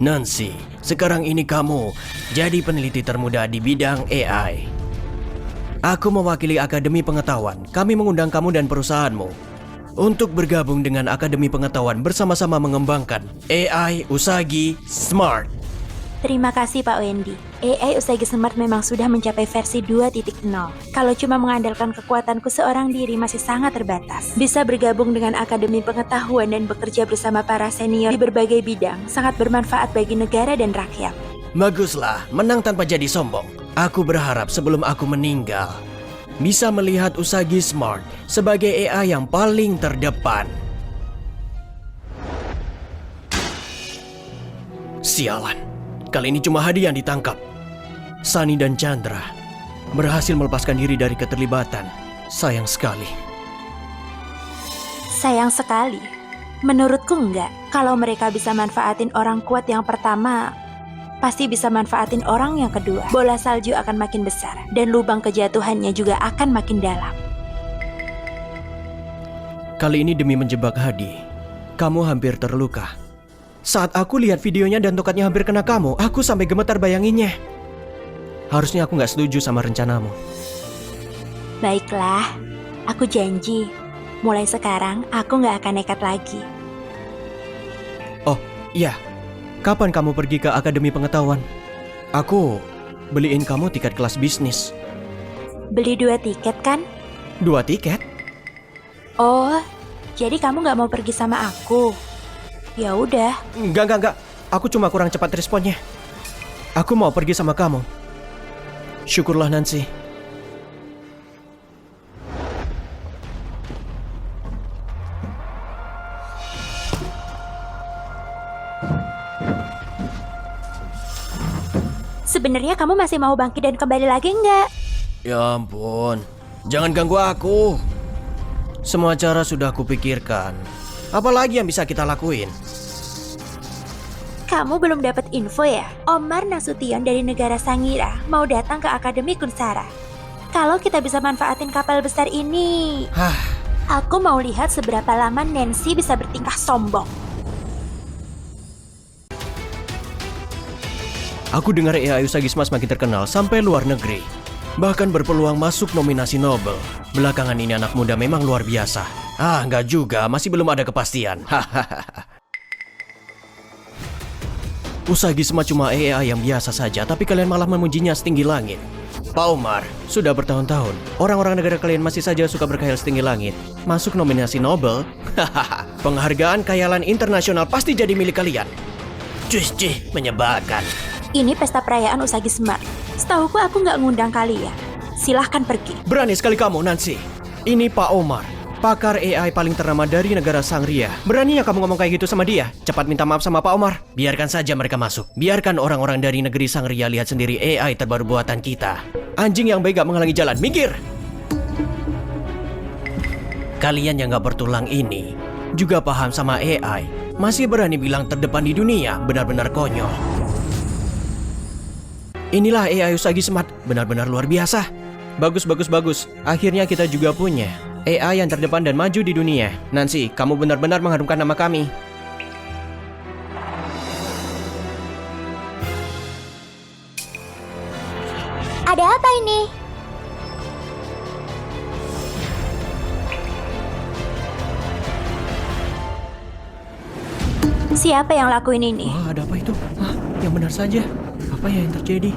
Nancy, sekarang ini kamu jadi peneliti termuda di bidang AI. Aku mewakili Akademi Pengetahuan. Kami mengundang kamu dan perusahaanmu untuk bergabung dengan Akademi Pengetahuan bersama-sama mengembangkan AI Usagi Smart. Terima kasih Pak Wendy. AI Usagi Smart memang sudah mencapai versi 2.0. Kalau cuma mengandalkan kekuatanku seorang diri masih sangat terbatas. Bisa bergabung dengan Akademi Pengetahuan dan bekerja bersama para senior di berbagai bidang sangat bermanfaat bagi negara dan rakyat. Baguslah, menang tanpa jadi sombong. Aku berharap sebelum aku meninggal bisa melihat Usagi Smart sebagai AI yang paling terdepan. Sialan, kali ini cuma Hadi yang ditangkap. Sunny dan Chandra berhasil melepaskan diri dari keterlibatan. Sayang sekali. Sayang sekali. Menurutku enggak. Kalau mereka bisa manfaatin orang kuat yang pertama, pasti bisa manfaatin orang yang kedua. Bola salju akan makin besar dan lubang kejatuhannya juga akan makin dalam. Kali ini demi menjebak Hadi, kamu hampir terluka. Saat aku lihat videonya dan tokatnya hampir kena kamu, aku sampai gemetar bayanginnya. Harusnya aku nggak setuju sama rencanamu. Baiklah, aku janji. Mulai sekarang aku nggak akan nekat lagi. Oh, iya. Kapan kamu pergi ke Akademi Pengetahuan? Aku beliin kamu tiket kelas bisnis. Beli 2 tiket kan? 2 tiket? Oh, jadi kamu nggak mau pergi sama aku? Ya udah. Enggak. Aku cuma kurang cepat responnya. Aku mau pergi sama kamu. Syukurlah, Nancy. Sebenarnya kamu masih mau bangkit dan kembali lagi nggak? Ya ampun, jangan ganggu aku. Semua cara sudah kupikirkan. Apalagi yang bisa kita lakuin? Kamu belum dapat info ya? Omar Nasution dari negara Sangira mau datang ke Akademi Kunsara. Kalau kita bisa manfaatin kapal besar ini... Hah, Aku mau lihat seberapa lama Nancy bisa bertingkah sombong. Aku dengar AI Usagi Smart makin terkenal sampai luar negeri. Bahkan berpeluang masuk nominasi Nobel. Belakangan ini anak muda memang luar biasa. Nggak juga, masih belum ada kepastian. Hahaha. Usagi Smart cuma AI yang biasa saja, tapi kalian malah memujinya setinggi langit. Pak Omar, sudah bertahun-tahun, orang-orang negara kalian masih saja suka berkhayal setinggi langit. Masuk nominasi Nobel? Hahaha. Penghargaan khayalan internasional pasti jadi milik kalian. Cuy, menyebalkan. Ini pesta perayaan Usagi Smart. Setahuku aku nggak ngundang kalian. Silahkan pergi. Berani sekali kamu, Nancy. Ini Pak Omar, pakar AI paling ternama dari negara Sangria. Beraninya kamu ngomong kayak gitu sama dia? Cepat minta maaf sama Pak Omar. Biarkan saja mereka masuk. Biarkan orang-orang dari negeri Sangria lihat sendiri AI terbaru buatan kita. Anjing yang baik gak menghalangi jalan. Minggir! Kalian yang gak bertulang ini juga paham sama AI. Masih berani bilang terdepan di dunia. Benar-benar konyol. Inilah AI Usagi Smart. Benar-benar luar biasa. Bagus. Akhirnya kita juga punya AI yang terdepan dan maju di dunia. Nancy, kamu benar-benar mengharumkan nama kami. Ada apa ini? Siapa yang lakuin ini? Wah, ada apa itu? Yang benar saja. Apa yang terjadi?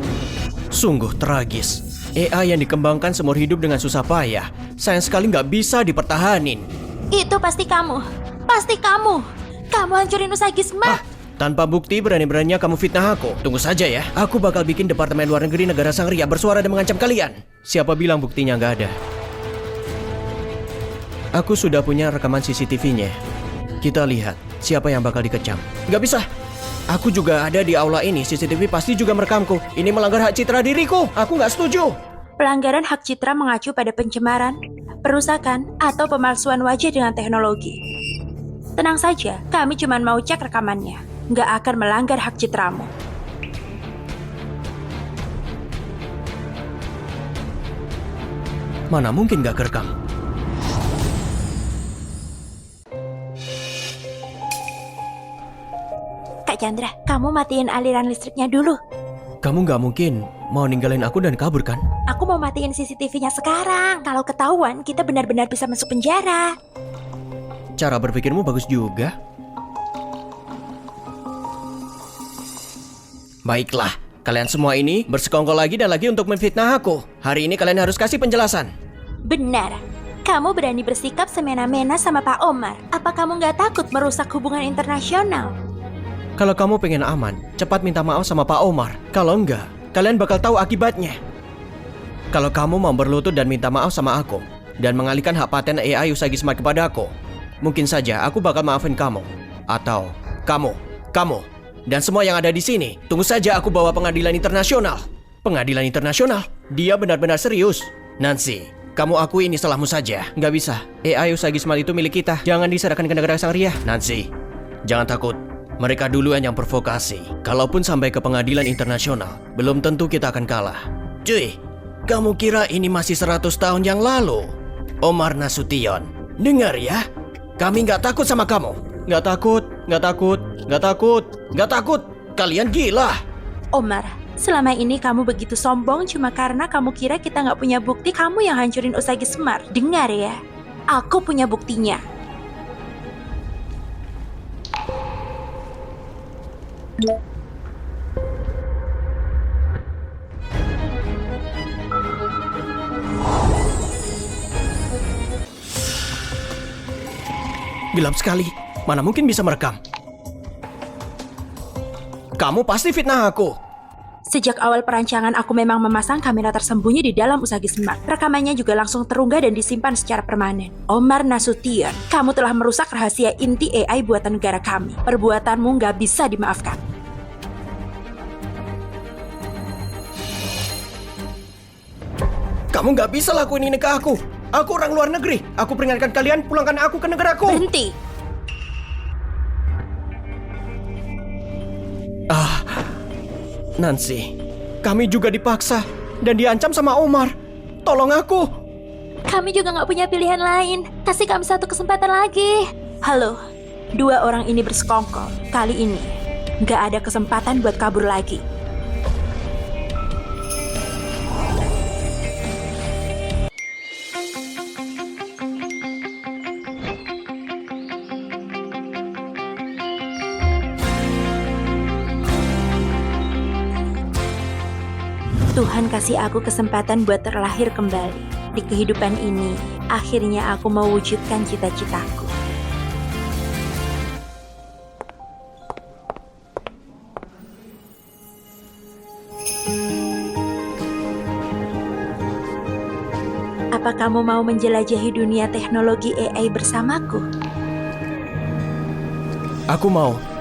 Sungguh tragis. AI yang dikembangkan seumur hidup dengan susah payah. Sayang sekali nggak bisa dipertahanin. Itu pasti kamu. Pasti kamu. Kamu hancurin Usagi Smart. Tanpa bukti berani-beraninya kamu fitnah aku. Tunggu saja ya. Aku bakal bikin Departemen Luar Negeri Negara Sangria bersuara dan mengancam kalian. Siapa bilang buktinya nggak ada? Aku sudah punya rekaman CCTV-nya. Kita lihat siapa yang bakal dikecam. Nggak bisa. Aku juga ada di aula ini. CCTV pasti juga merekamku. Ini melanggar hak citra diriku. Aku nggak setuju. Pelanggaran hak citra mengacu pada pencemaran, perusakan, atau pemalsuan wajah dengan teknologi. Tenang saja, kami cuma mau cek rekamannya. Nggak akan melanggar hak citramu. Mana mungkin nggak kerekam? Kak Chandra, kamu matiin aliran listriknya dulu. Kamu nggak mungkin mau ninggalin aku dan kabur kan? Aku mau matiin CCTV-nya sekarang. Kalau ketahuan, kita benar-benar bisa masuk penjara. Cara berpikirmu bagus juga. Baiklah, kalian semua ini bersekongkol lagi dan lagi untuk memfitnah aku. Hari ini kalian harus kasih penjelasan. Benar. Kamu berani bersikap semena-mena sama Pak Omar. Apa kamu nggak takut merusak hubungan internasional? Kalau kamu pengen aman, cepat minta maaf sama Pak Omar. Kalau enggak, kalian bakal tahu akibatnya. Kalau kamu mau berlutut dan minta maaf sama aku, dan mengalihkan hak paten AI Usagi Smart kepada aku, mungkin saja aku bakal maafin kamu. Atau kamu, dan semua yang ada di sini. Tunggu saja aku bawa pengadilan internasional. Pengadilan internasional? Dia benar-benar serius. Nancy, kamu akui ini salahmu saja. Nggak bisa. AI Usagi Smart itu milik kita. Jangan diserahkan ke negara Sangria. Nancy, jangan takut. Mereka duluan yang provokasi. Kalaupun sampai ke pengadilan internasional, belum tentu kita akan kalah. Cuy, kamu kira ini masih 100 tahun yang lalu? Omar Nasution, dengar ya. Kami nggak takut sama kamu. Nggak takut. Kalian gila. Omar, selama ini kamu begitu sombong cuma karena kamu kira kita nggak punya bukti kamu yang hancurin Usagi Smart. Dengar ya, aku punya buktinya. Gelap sekali. Mana mungkin bisa merekam? Kamu pasti fitnah aku. Sejak awal perancangan aku memang memasang kamera tersembunyi di dalam Usagi Smart. Rekamannya juga langsung terunggah dan disimpan secara permanen. Omar Nasution, kamu telah merusak rahasia inti AI buatan negara kami. Perbuatanmu nggak bisa dimaafkan. Kamu nggak bisa lakuin ini ke aku. Aku orang luar negeri. Aku peringatkan kalian, pulangkan aku ke negaraku. Berhenti. Nancy, kami juga dipaksa dan diancam sama Omar. Tolong aku. Kami juga nggak punya pilihan lain. Kasih kami satu kesempatan lagi. Halo, dua orang ini bersekongkol. Kali ini, nggak ada kesempatan buat kabur lagi. Tuhan kasih aku kesempatan buat terlahir kembali. Di kehidupan ini, akhirnya aku mewujudkan cita-citaku. Apa kamu mau menjelajahi dunia teknologi AI bersamaku? Aku mau.